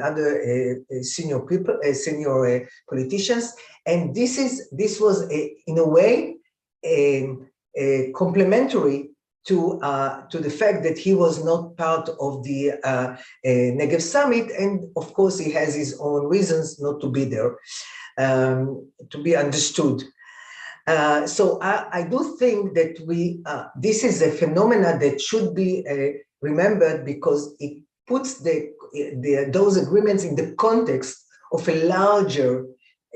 other senior people, senior politicians. And this was in a way complementary to the fact that he was not part of the Negev summit, and of course he has his own reasons not to be there, to be understood. So I do think that this is a phenomenon that should be remembered, because it puts those agreements in the context of a larger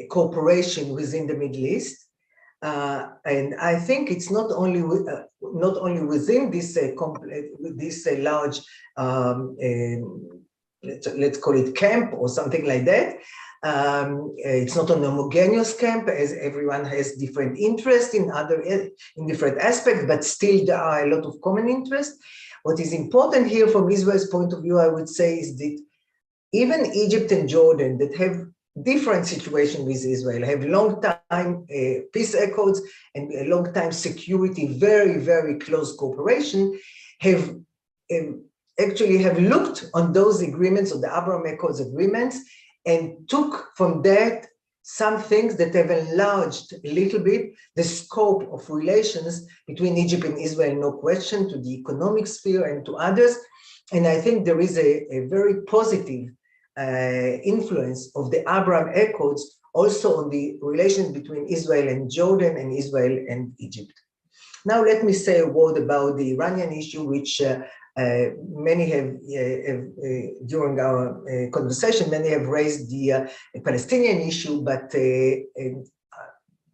cooperation within the Middle East. And I think it's not only within this large, let's call it camp or something like that. It's not an homogeneous camp, as everyone has different interests in different aspects, but still there are a lot of common interests. What is important here from Israel's point of view, I would say, is that even Egypt and Jordan, that have different situation with Israel, have long time peace accords and a long time security, very, very close cooperation, have actually looked on those agreements, on the Abraham Accords agreements, and took from that some things that have enlarged a little bit the scope of relations between Egypt and Israel, no question, to the economic sphere and to others. And I think there is a very positive influence of the Abraham Accords also on the relations between Israel and Jordan and Israel and Egypt. Now let me say a word about the Iranian issue, which many have, during our conversation, many have raised the Palestinian issue, but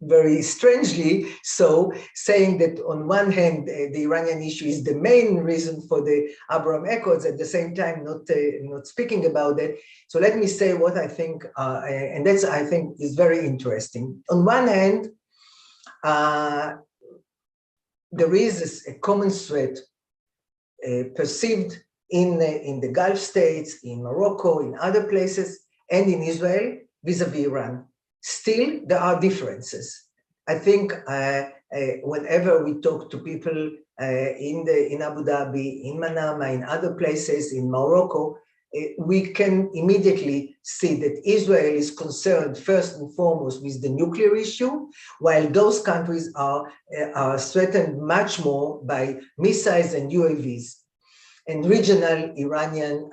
very strangely so, saying that on one hand, the Iranian issue is the main reason for the Abraham Accords, at the same time not speaking about it. So let me say what I think, and that's, I think, is very interesting. On one hand, there is a common threat perceived in the Gulf states, in Morocco, in other places, and in Israel vis-a-vis Iran. Still, there are differences. I think whenever we talk to people in Abu Dhabi, in Manama, in other places, in Morocco, we can immediately see that Israel is concerned first and foremost with the nuclear issue, while those countries are threatened much more by missiles and UAVs and regional Iranian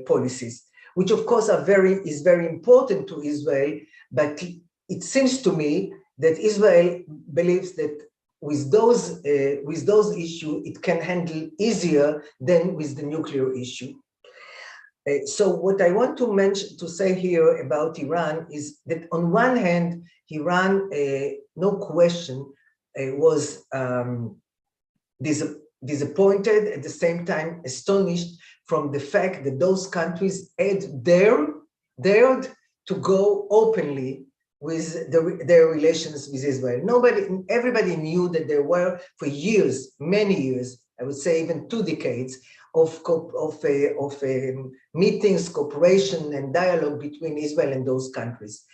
policies, which of course is very important to Israel. But it seems to me that Israel believes that with those issues, it can handle easier than with the nuclear issue. So what I want to say here about Iran is that on one hand, Iran, no question, was disappointed, at the same time astonished from the fact that those countries had dared to go openly with their relations with Israel. Everybody knew that there were for years, many years, I would say even 2 decades, of meetings, cooperation, and dialogue between Israel and those countries.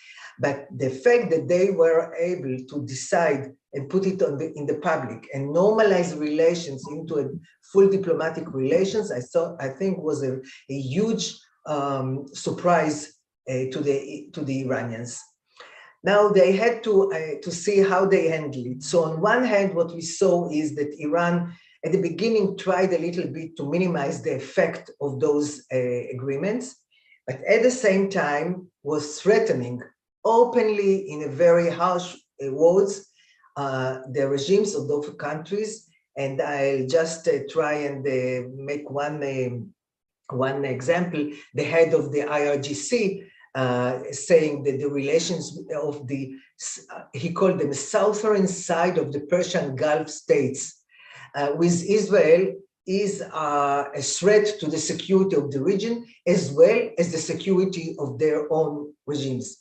But the fact that they were able to decide and put it in the public and normalize relations into a full diplomatic relations, I think was a huge surprise to the Iranians. Now they had to see how they handle it. So on one hand, what we saw is that Iran at the beginning tried a little bit to minimize the effect of those agreements, but at the same time was threatening openly in a very harsh words the regimes of those countries. And I'll just try and make one example. The head of the IRGC saying that the relations of he called them southern side of the Persian Gulf states with Israel is a threat to the security of the region as well as the security of their own regimes.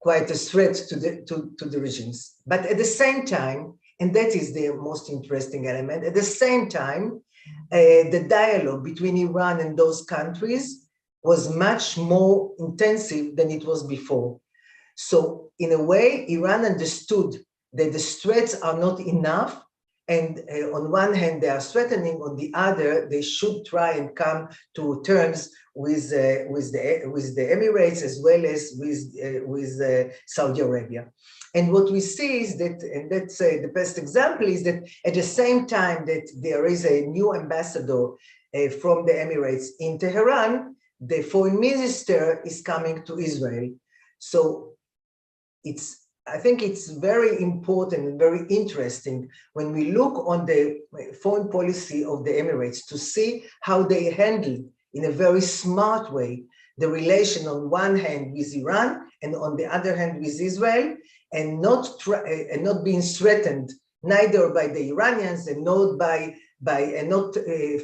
Quite a threat to the regimes. But at the same time, and that is the most interesting element, at the same time, the dialogue between Iran and those countries was much more intensive than it was before. So in a way, Iran understood that the threats are not enough, and on one hand they are threatening, on the other they should try and come to terms with the Emirates as well as with Saudi Arabia. And what we see is that, and that's the best example, is that at the same time that there is a new ambassador from the Emirates in Tehran, the foreign minister is coming to Israel. So I think it's very important and very interesting when we look on the foreign policy of the Emirates to see how they handle in a very smart way the relation on one hand with Iran and on the other hand with Israel, and not being threatened neither by the Iranians and not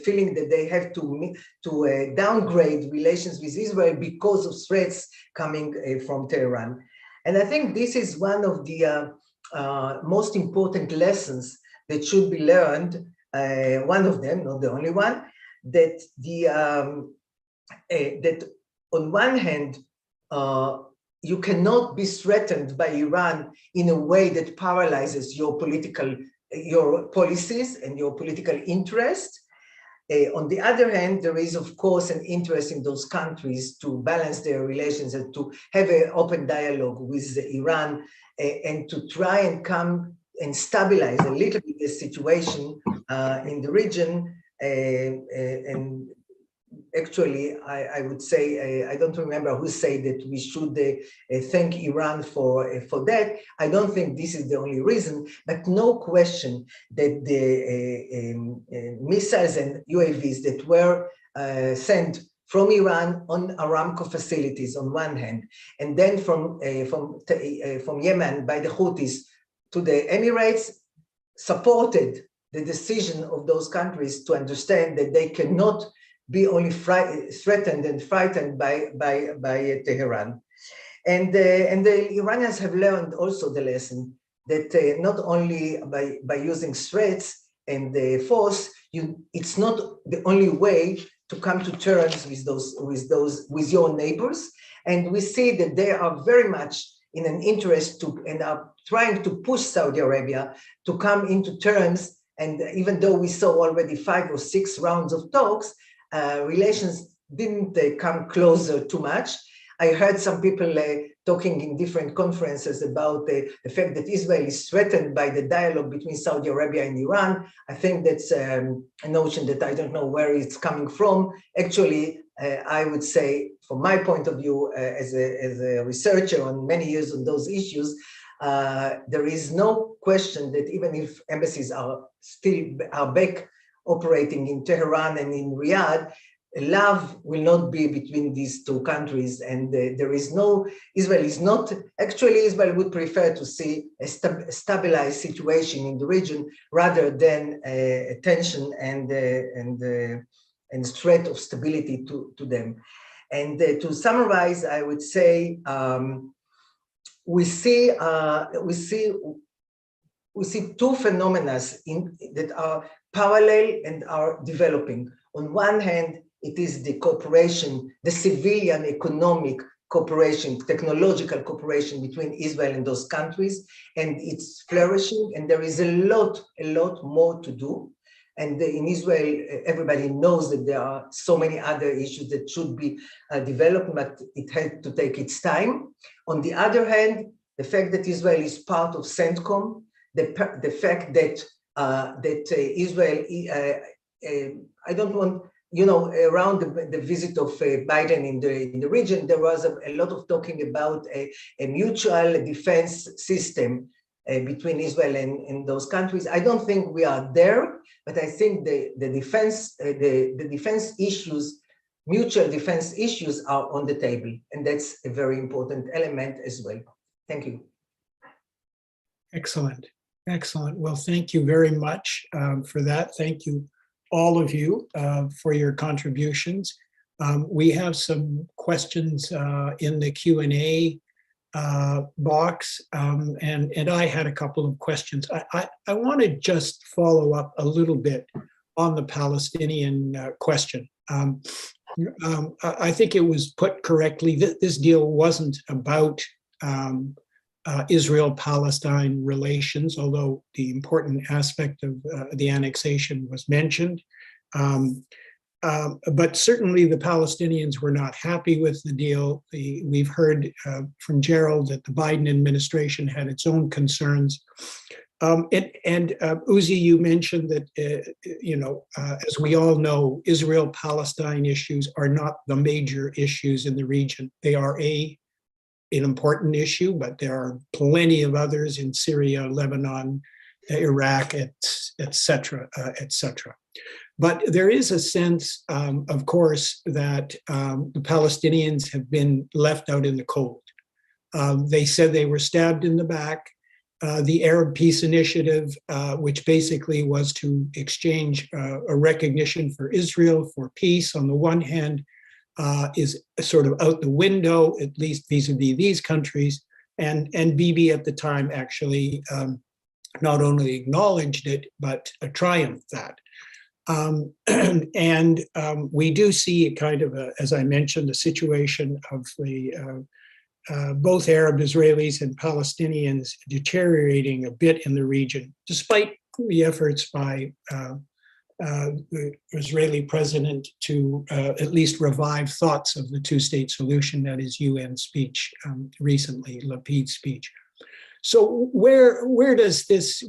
feeling that they have to downgrade relations with Israel because of threats coming from Tehran. And I think this is one of the most important lessons that should be learned, one of them, not the only one, that that on one hand, you cannot be threatened by Iran in a way that paralyzes your policies and your political interest. On the other hand, there is, of course, an interest in those countries to balance their relations and to have an open dialogue with Iran and to try and come and stabilize a little bit the situation in the region. And actually, I would say, I don't remember who said that we should thank Iran for that. I don't think this is the only reason, but no question that the missiles and UAVs that were sent from Iran on Aramco facilities on one hand, and then from Yemen by the Houthis to the Emirates, supported the decision of those countries to understand that they cannot be only threatened and frightened by Tehran. And the Iranians have learned also the lesson that not only by using threats and force, it's not the only way to come to terms with your neighbors. And we see that they are very much in an interest to, and are trying to push Saudi Arabia to come into terms. And even though we saw already 5 or 6 rounds of talks, relations didn't come closer too much. I heard some people talking in different conferences about the fact that Israel is threatened by the dialogue between Saudi Arabia and Iran. I think that's a notion that I don't know where it's coming from. Actually, I would say, from my point of view, as a researcher on many years on those issues, there is no question that even if embassies are back operating in Tehran and in Riyadh, love will not be between these two countries, and there is no, Israel is not, actually Israel would prefer to see a stabilized situation in the region rather than a tension and threat of stability to them. And to summarize, I would say we see two phenomena that are parallel and are developing. On one hand, it is the cooperation, the civilian economic cooperation, technological cooperation between Israel and those countries, and it's flourishing, and there is a lot more to do. And in Israel, everybody knows that there are so many other issues that should be developed, but it had to take its time. On the other hand, the fact that Israel is part of CENTCOM, the fact that Israel, I don't want, around the visit of Biden in the region, there was a lot of talking about a mutual defense system between Israel and those countries. I don't think we are there, but I think the defense issues, mutual defense issues are on the table, and that's a very important element as well. Thank you. Excellent. Excellent. Well, thank you very much for that. Thank you, all of you, for your contributions. We have some questions in the Q&A box, and I had a couple of questions. I want to just follow up a little bit on the Palestinian question. I think it was put correctly that this deal wasn't about Israel-Palestine relations, although the important aspect of the annexation was mentioned. But certainly the Palestinians were not happy with the deal. We've heard from Gerald that the Biden administration had its own concerns. And Uzi, you mentioned that, as we all know, Israel-Palestine issues are not the major issues in the region. They are an important issue, but there are plenty of others in Syria, Lebanon, Iraq, et cetera. But there is a sense, of course, that the Palestinians have been left out in the cold. They said they were stabbed in the back. The Arab Peace Initiative, which basically was to exchange a recognition for Israel for peace on the one hand, is sort of out the window, at least vis-a-vis these countries. And Bibi at the time actually not only acknowledged it, but triumphed that. And we do see a kind of, as I mentioned, a situation of the both Arab Israelis and Palestinians deteriorating a bit in the region, despite the efforts by the Israeli president to at least revive thoughts of the two-state solution, that is UN speech recently, Lapid's speech. So where does this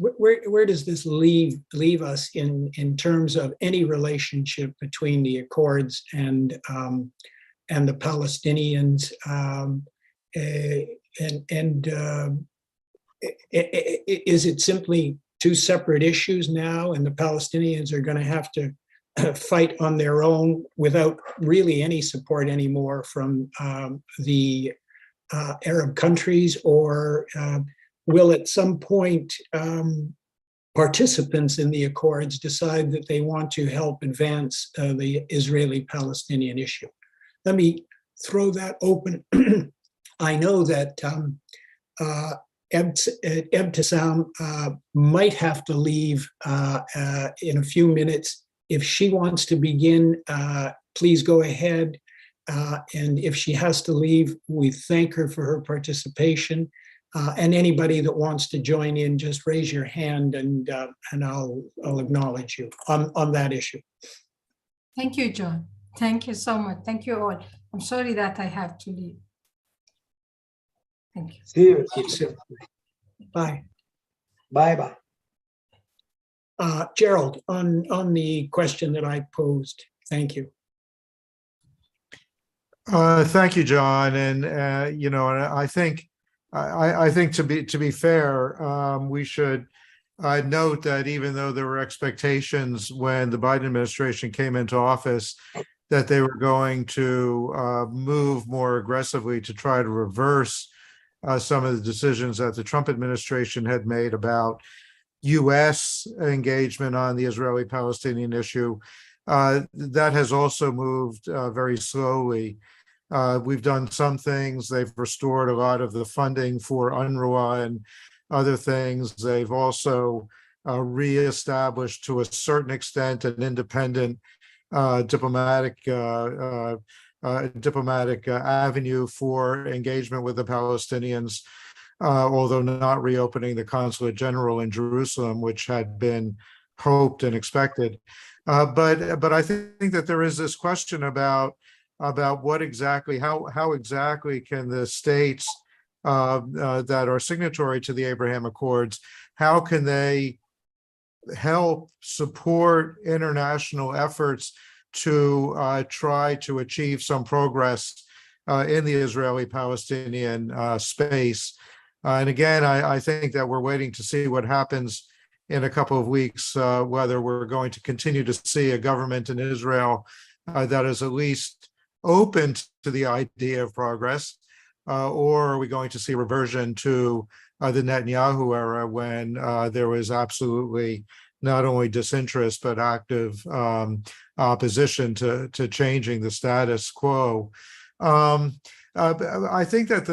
leave us in terms of any relationship between the Accords and the Palestinians? Is it simply two separate issues now, and the Palestinians are going to have to fight on their own without really any support anymore from the Arab countries, or will at some point participants in the Accords decide that they want to help advance the Israeli-Palestinian issue? Let me throw that open. I know that Ebtisam might have to leave in a few minutes. If she wants to begin, please go ahead. And if she has to leave, we thank her for her participation. And anybody that wants to join in, just raise your hand and I'll acknowledge you on that issue. Thank you, John. Thank you so much. Thank you all. I'm sorry that I have to leave. Thank you. See you. Bye. Bye-bye. Gerald, on the question that I posed, thank you. Thank you, John. And I think to be fair, we should note that even though there were expectations when the Biden administration came into office that they were going to move more aggressively to try to reverse some of the decisions that the Trump administration had made about U.S. engagement on the Israeli-Palestinian issue. That has also moved very slowly. We've done some things. They've restored a lot of the funding for UNRWA and other things. They've also reestablished, to a certain extent, an independent diplomatic avenue for engagement with the Palestinians, although not reopening the consulate general in Jerusalem, which had been hoped and expected. But I think that there is this question about what exactly, how exactly can the states that are signatory to the Abraham Accords, how can they help support international efforts to try to achieve some progress in the Israeli-Palestinian space. And again, I think that we're waiting to see what happens in a couple of weeks, whether we're going to continue to see a government in Israel that is at least open to the idea of progress, or are we going to see reversion to the Netanyahu era when there was absolutely not only disinterest but active opposition to changing the status quo. I think that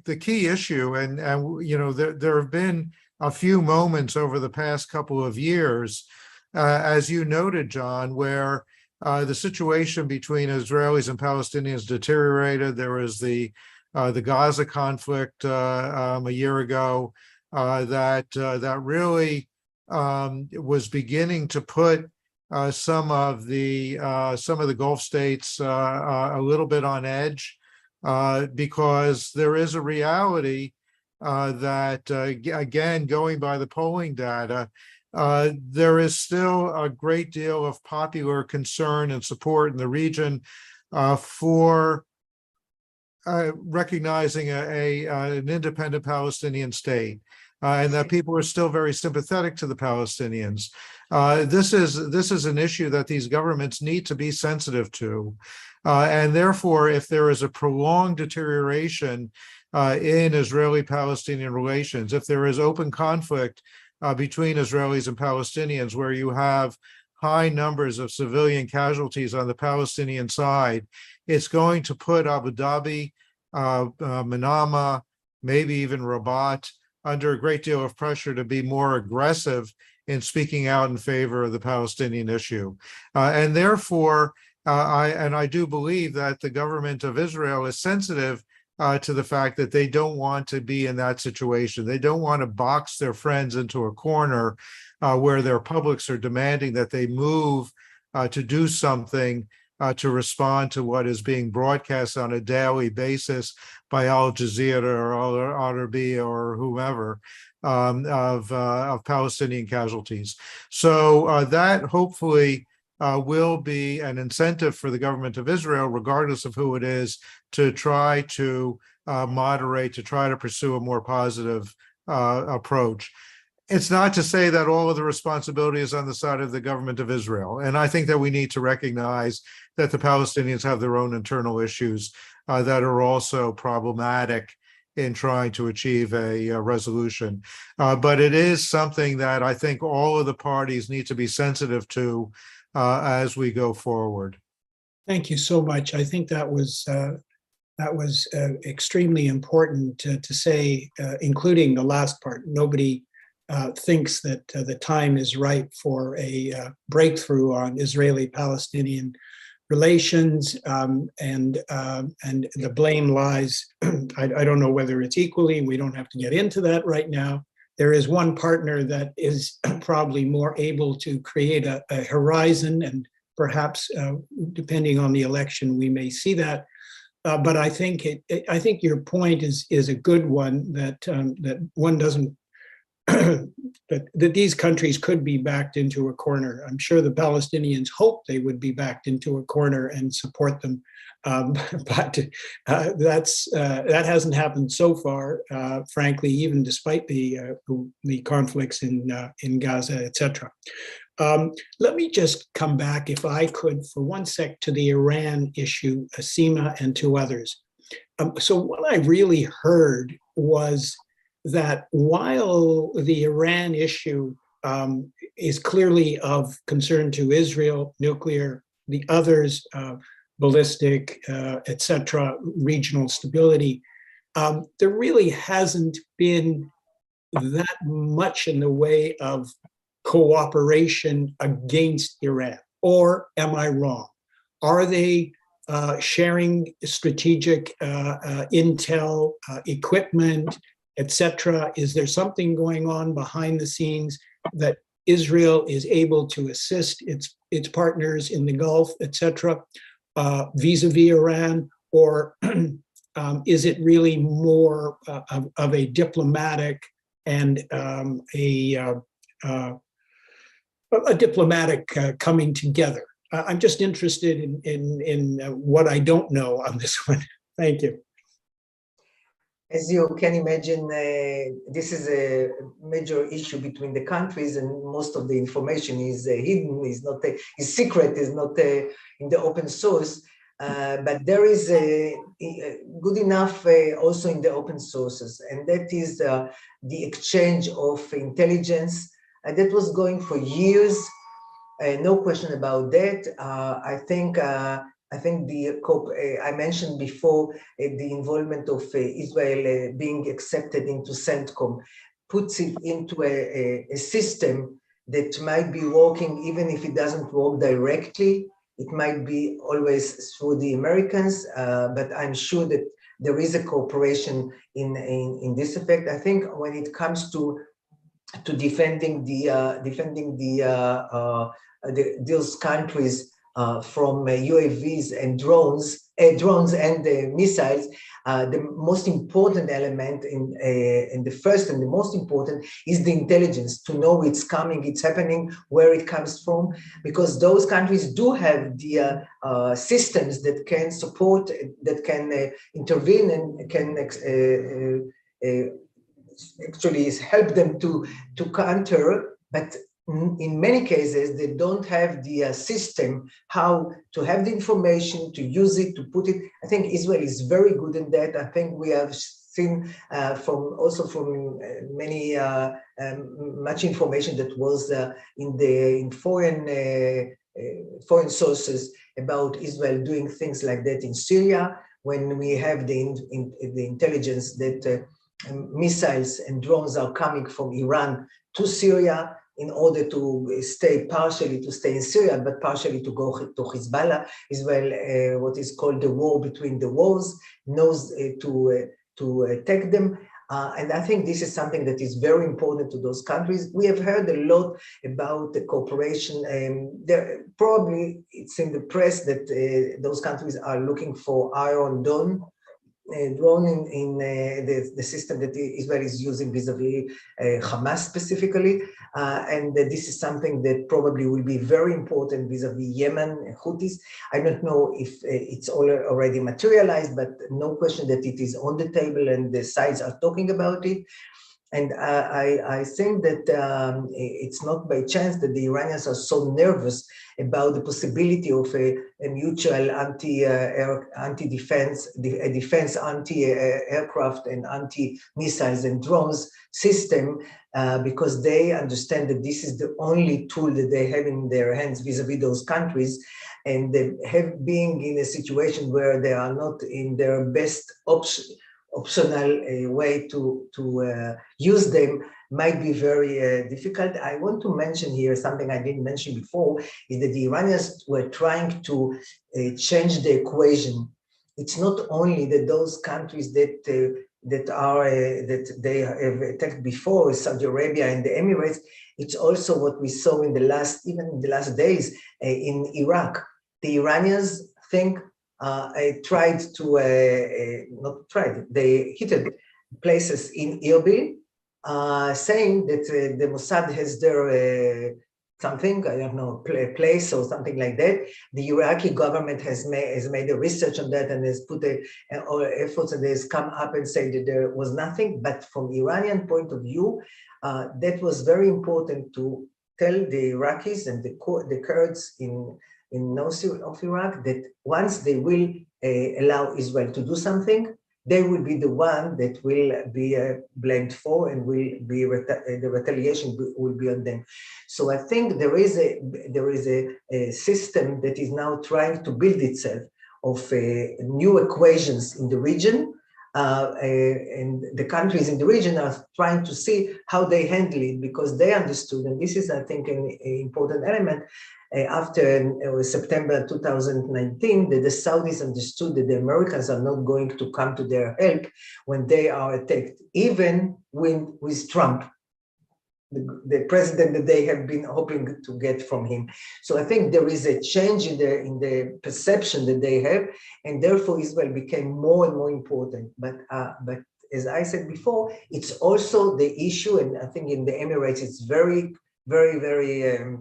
the key issue, and you know, there have been a few moments over the past couple of years, as you noted, John, where the situation between Israelis and Palestinians deteriorated. There was the Gaza conflict a year ago that really was beginning to put some of the Gulf states a little bit on edge, because there is a reality that, again, going by the polling data, there is still a great deal of popular concern and support in the region for recognizing an independent Palestinian state, and that people are still very sympathetic to the Palestinians. This is an issue that these governments need to be sensitive to, and therefore, if there is a prolonged deterioration in Israeli-Palestinian relations, if there is open conflict between Israelis and Palestinians, where you have high numbers of civilian casualties on the Palestinian side, it's going to put Abu Dhabi, Manama, maybe even Rabat under a great deal of pressure to be more aggressive in speaking out in favor of the Palestinian issue. And therefore, I do believe that the government of Israel is sensitive to the fact that they don't want to be in that situation. They don't want to box their friends into a corner where their publics are demanding that they move to do something to respond to what is being broadcast on a daily basis by Al Jazeera or Al Arabiya or whomever of Palestinian casualties. So that hopefully will be an incentive for the government of Israel, regardless of who it is, to try to moderate, to try to pursue a more positive approach. It's not to say that all of the responsibility is on the side of the government of Israel. And I think that we need to recognize that the Palestinians have their own internal issues that are also problematic in trying to achieve a resolution. But it is something that I think all of the parties need to be sensitive to as we go forward. Thank you so much. I think that was extremely important to say, including the last part. Nobody thinks that the time is right for a breakthrough on Israeli-Palestinian relations, and the blame lies. I don't know whether it's equally. We don't have to get into that right now. There is one partner that is probably more able to create a horizon, and perhaps, depending on the election, we may see that. But I think your point is a good one, that one doesn't that these countries could be backed into a corner. I'm sure the Palestinians hope they would be backed into a corner and support them, but that hasn't happened so far. Frankly, even despite the conflicts in Gaza, etc. Let me just come back, if I could, for one sec to the Iran issue, Seema, and to others. So what I really heard was that while the Iran issue is clearly of concern to Israel, nuclear, the others, ballistic, etc., regional stability, there really hasn't been that much in the way of cooperation against Iran. Or am I wrong? Are they sharing strategic intel, equipment, etc.? Is there something going on behind the scenes that Israel is able to assist its partners in the Gulf, etc., vis-a-vis Iran? Or is it really more of a diplomatic and a diplomatic coming together? I'm just interested in what I don't know on this one. Thank you. As you can imagine, this is a major issue between the countries, and most of the information is hidden, is secret, is not in the open source. But there is good enough also in the open sources, and that is the exchange of intelligence that was going for years. No question about that. I think I mentioned before the involvement of Israel being accepted into CENTCOM puts it into a system that might be working, even if it doesn't work directly. It might be always through the Americans, but I'm sure that there is a cooperation in this effect. I think when it comes to defending those countries from UAVs and drones and missiles, the most important element in the first and the most important is the intelligence, to know it's coming, it's happening, where it comes from, because those countries do have the systems that can support, that can intervene and can actually help them to counter, but in many cases, they don't have the system, how to have the information, to use it, to put it. I think Israel is very good in that. I think we have seen from many, much information that was in foreign sources about Israel doing things like that in Syria, when we have the intelligence that missiles and drones are coming from Iran to Syria, in order to stay in Syria, but partially to go to Hezbollah. Israel, what is called the war between the wars, knows to attack them. And I think this is something that is very important to those countries. We have heard a lot about the cooperation. Probably it's in the press that those countries are looking for Iron Dome, drone in the system that Israel is using vis-a-vis Hamas specifically. And this is something that probably will be very important vis-a-vis Yemen, Houthis. I don't know if it's already materialized, but no question that it is on the table and the sides are talking about it. And I think that it's not by chance that the Iranians are so nervous about the possibility of a mutual anti-defense, anti-aircraft and anti-missiles and drones system, because they understand that this is the only tool that they have in their hands vis-a-vis those countries, and they have being in a situation where they are not in their best optional way to use them might be very difficult. I want to mention here something I didn't mention before, is that the Iranians were trying to change the equation. It's not only that those countries that they have attacked before, Saudi Arabia and the Emirates, it's also what we saw in the last days in Iraq. The Iranians think they hit places in Erbil, saying that the Mossad has their something, I don't know, place or something like that. The Iraqi government has made a research on that and has put efforts, and has come up and said that there was nothing. But from Iranian point of view, that was very important to tell the Iraqis and the Kurds in north of Iraq that once they will allow Israel to do something, they will be the one that will be blamed for, and will be the retaliation will be on them. So I think there is a system that is now trying to build itself of new equations in the region, and the countries in the region are trying to see how they handle it, because they understood, and this is, I think, an important element, after September 2019, that the Saudis understood that the Americans are not going to come to their help when they are attacked, even with Trump, the president that they have been hoping to get from him. So I think there is a change in the perception that they have, and therefore Israel became more and more important. But as I said before, it's also the issue, and I think in the Emirates it's very, very, very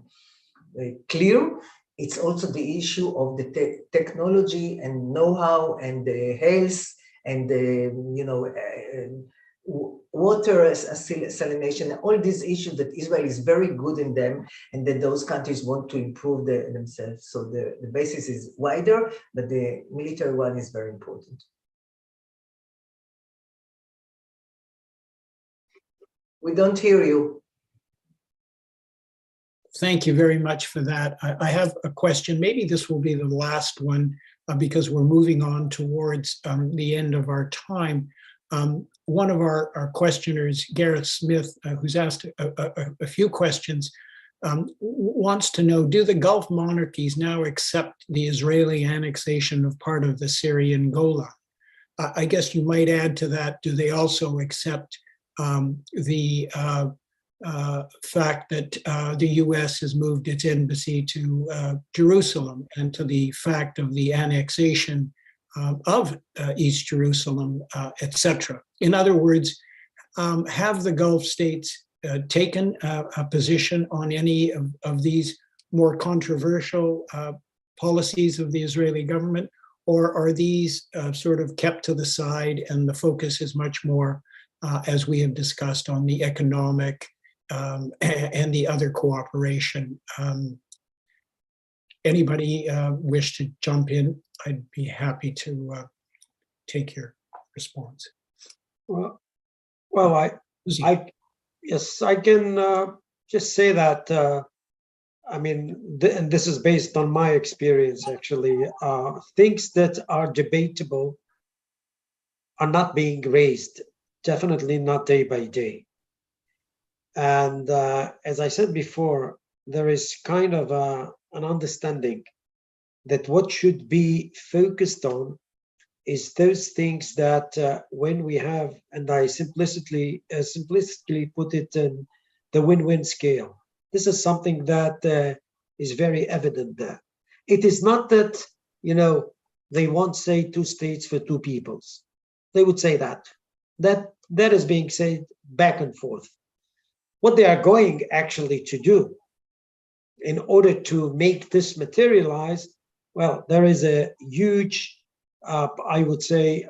clear. It's also the issue of the technology and know-how and the health and the water salination, all these issues that Israel is very good in them, and that those countries want to improve themselves. So the basis is wider, but the military one is very important. We don't hear you. Thank you very much for that. I have a question. Maybe this will be the last one because we're moving on towards the end of our time. One of our questioners, Gareth Smith, who's asked a few questions, wants to know, do the Gulf monarchies now accept the Israeli annexation of part of the Syrian Golan? I guess you might add to that, do they also accept the fact that the US has moved its embassy to Jerusalem, and to the fact of the annexation of East Jerusalem, etc. In other words, have the Gulf states taken a position on any of these more controversial policies of the Israeli government, or are these sort of kept to the side and the focus is much more, as we have discussed, on the economic and the other cooperation? Anybody wish to jump in? I'd be happy to take your response. Well, yes, I can just say that. I mean, and this is based on my experience. Actually, things that are debatable are not being raised. Definitely not day by day. And as I said before, there is kind of an understanding that what should be focused on is those things that when we have, and I simplistically put it in the win-win scale. This is something that is very evident there. It is not that, they won't say two states for two peoples. They would say that. That is being said back and forth. What they are going actually to do in order to make this materialize, well, there is a huge, I would say,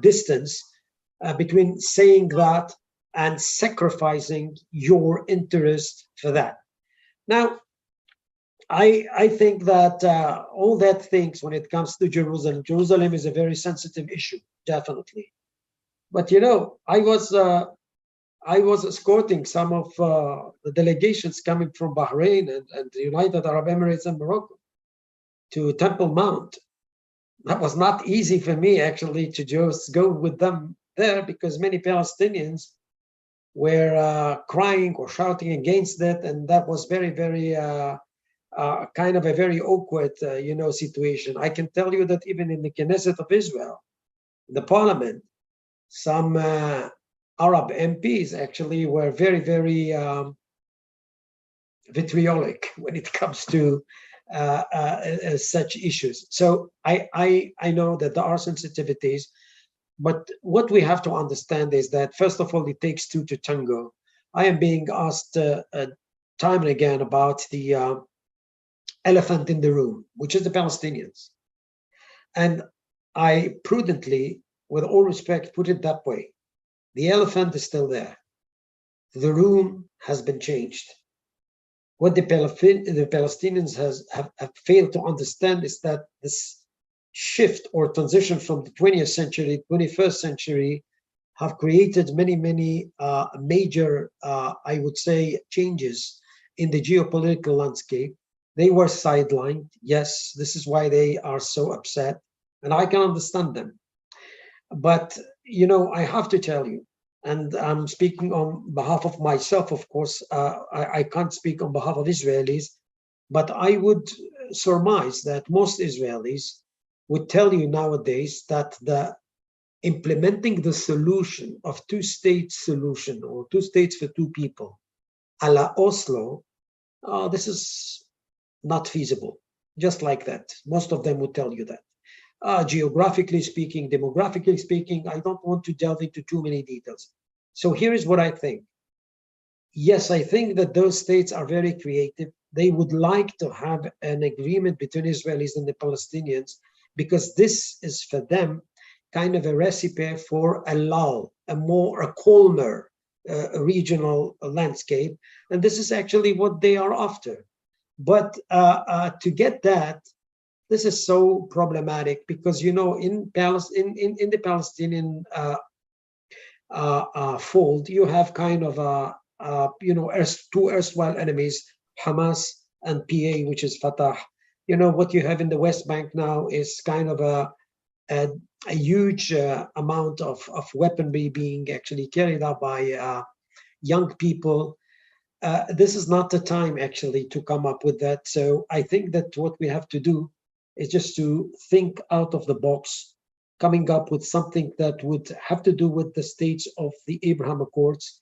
distance between saying that and sacrificing your interest for that. Now, I think that all that things when it comes to Jerusalem is a very sensitive issue, definitely. But I was escorting some of the delegations coming from Bahrain and the United Arab Emirates and Morocco to Temple Mount. That was not easy for me actually to just go with them there, because many Palestinians were crying or shouting against that, and that was very, very kind of a very awkward, situation. I can tell you that even in the Knesset of Israel, the parliament, some Arab MPs actually were very, very vitriolic when it comes to such issues. So I know that there are sensitivities, but what we have to understand is that, first of all, it takes two to tango. I am being asked time and again about the elephant in the room, which is the Palestinians. And I prudently, with all respect, put it that way. The elephant is still there. The room has been changed. What the Palestinians have failed to understand is that this shift or transition from the 20th century, 21st century, have created many major, I would say, changes in the geopolitical landscape. They were sidelined. Yes, this is why they are so upset, and I can understand them. But, you know, I have to tell you, and I'm speaking on behalf of myself, of course, I can't speak on behalf of Israelis, but I would surmise that most Israelis would tell you nowadays that the implementing the solution of two-state solution, or 2 states for 2 people, a la Oslo, this is not feasible. Just like that, most of them would tell you that. Geographically speaking, demographically speaking, I don't want to delve into too many details. So here is what I think. Yes, I think that those states are very creative. They would like to have an agreement between Israelis and the Palestinians, because this is for them kind of a recipe for a lull, a calmer regional landscape. And this is actually what they are after. But to get that, this is so problematic, because, you know, in the Palestinian fold, you have kind of you know, 2 erstwhile enemies, Hamas and PA, which is Fatah. You know, what you have in the West Bank now is kind of a huge amount of weaponry being actually carried out by young people. This is not the time actually to come up with that. So I think that what we have to do is just to think out of the box, coming up with something that would have to do with the states of the Abraham Accords.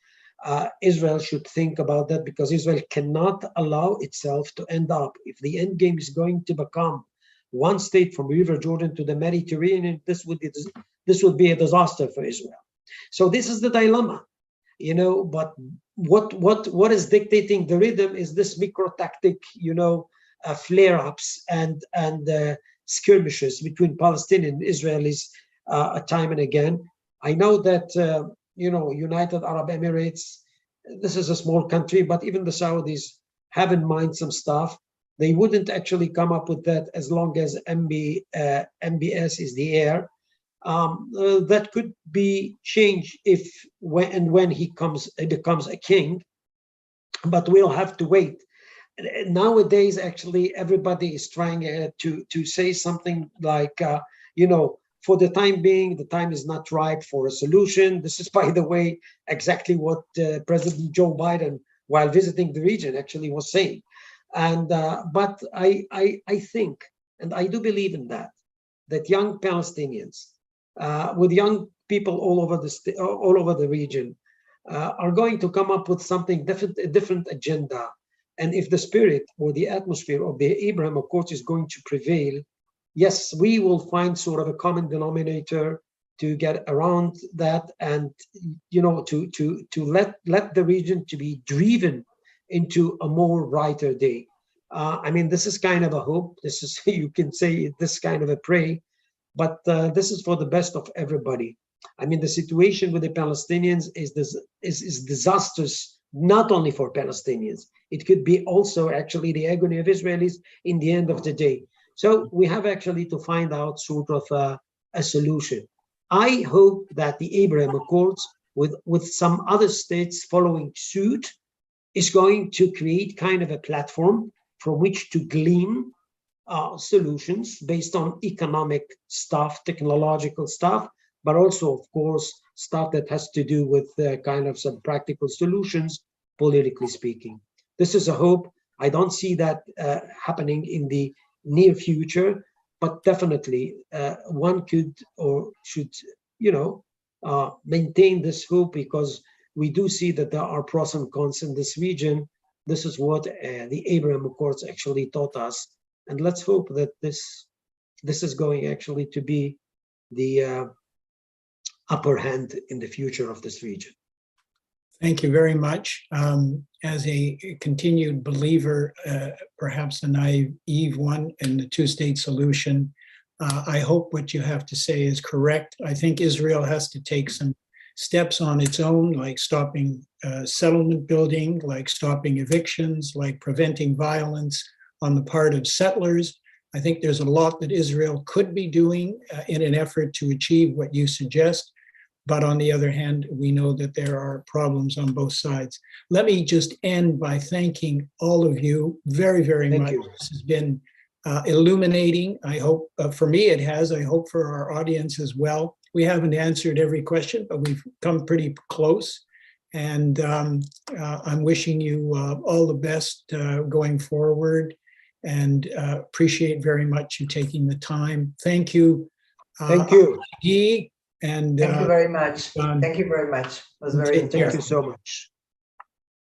Israel should think about that, because Israel cannot allow itself to end up, if the end game is going to become 1 state from River Jordan to the Mediterranean, this would be a disaster for Israel. So this is the dilemma, you know. But what is dictating the rhythm is this micro tactic, you know, flare-ups and skirmishes between Palestinian and Israelis time and again. I know that you know, United Arab Emirates, this is a small country, but even the Saudis have in mind some stuff. They wouldn't actually come up with that as long as MBS is the heir. That could be changed if when he becomes a king, but we'll have to wait. Nowadays, actually, everybody is trying to say something like, you know, for the time being, the time is not ripe for a solution. This is, by the way, exactly what President Joe Biden, while visiting the region, actually was saying. And but I think, and I do believe in that young Palestinians, with young people all over the region, are going to come up with something different agenda. And if the spirit or the atmosphere of the Abraham Accords is going to prevail, yes, we will find sort of a common denominator to get around that, and, you know, to let the region to be driven into a more brighter day. I mean, this is kind of a hope. This is, you can say, this kind of a prayer, but this is for the best of everybody. I mean, the situation with the Palestinians is disastrous, not only for Palestinians. It could be also actually the agony of Israelis in the end of the day. So we have actually to find out sort of a solution. I hope that the Abraham Accords, with some other states following suit, is going to create kind of a platform from which to glean solutions based on economic stuff, technological stuff, but also, of course, stuff that has to do with kind of some practical solutions, politically speaking. This is a hope. I don't see that happening in the near future, but definitely one could or should, you know, maintain this hope, because we do see that there are pros and cons in this region. This is what the Abraham Accords actually taught us, and let's hope that this is going actually to be the upper hand in the future of this region. Thank you very much. As a continued believer, perhaps a naive one, in the 2-state solution, I hope what you have to say is correct. I think Israel has to take some steps on its own, like stopping settlement building, like stopping evictions, like preventing violence on the part of settlers. I think there's a lot that Israel could be doing in an effort to achieve what you suggest. But on the other hand, we know that there are problems on both sides. Let me just end by thanking all of you very, very Thank much. you. This has been illuminating. I hope, for me it has, I hope for our audience as well. We haven't answered every question, but we've come pretty close. And I'm wishing you all the best going forward, and appreciate very much you taking the time. Thank you. Thank you. Guy, and Thank you very much. John. Thank you very much. It was very Take care. Thank you interesting. so much.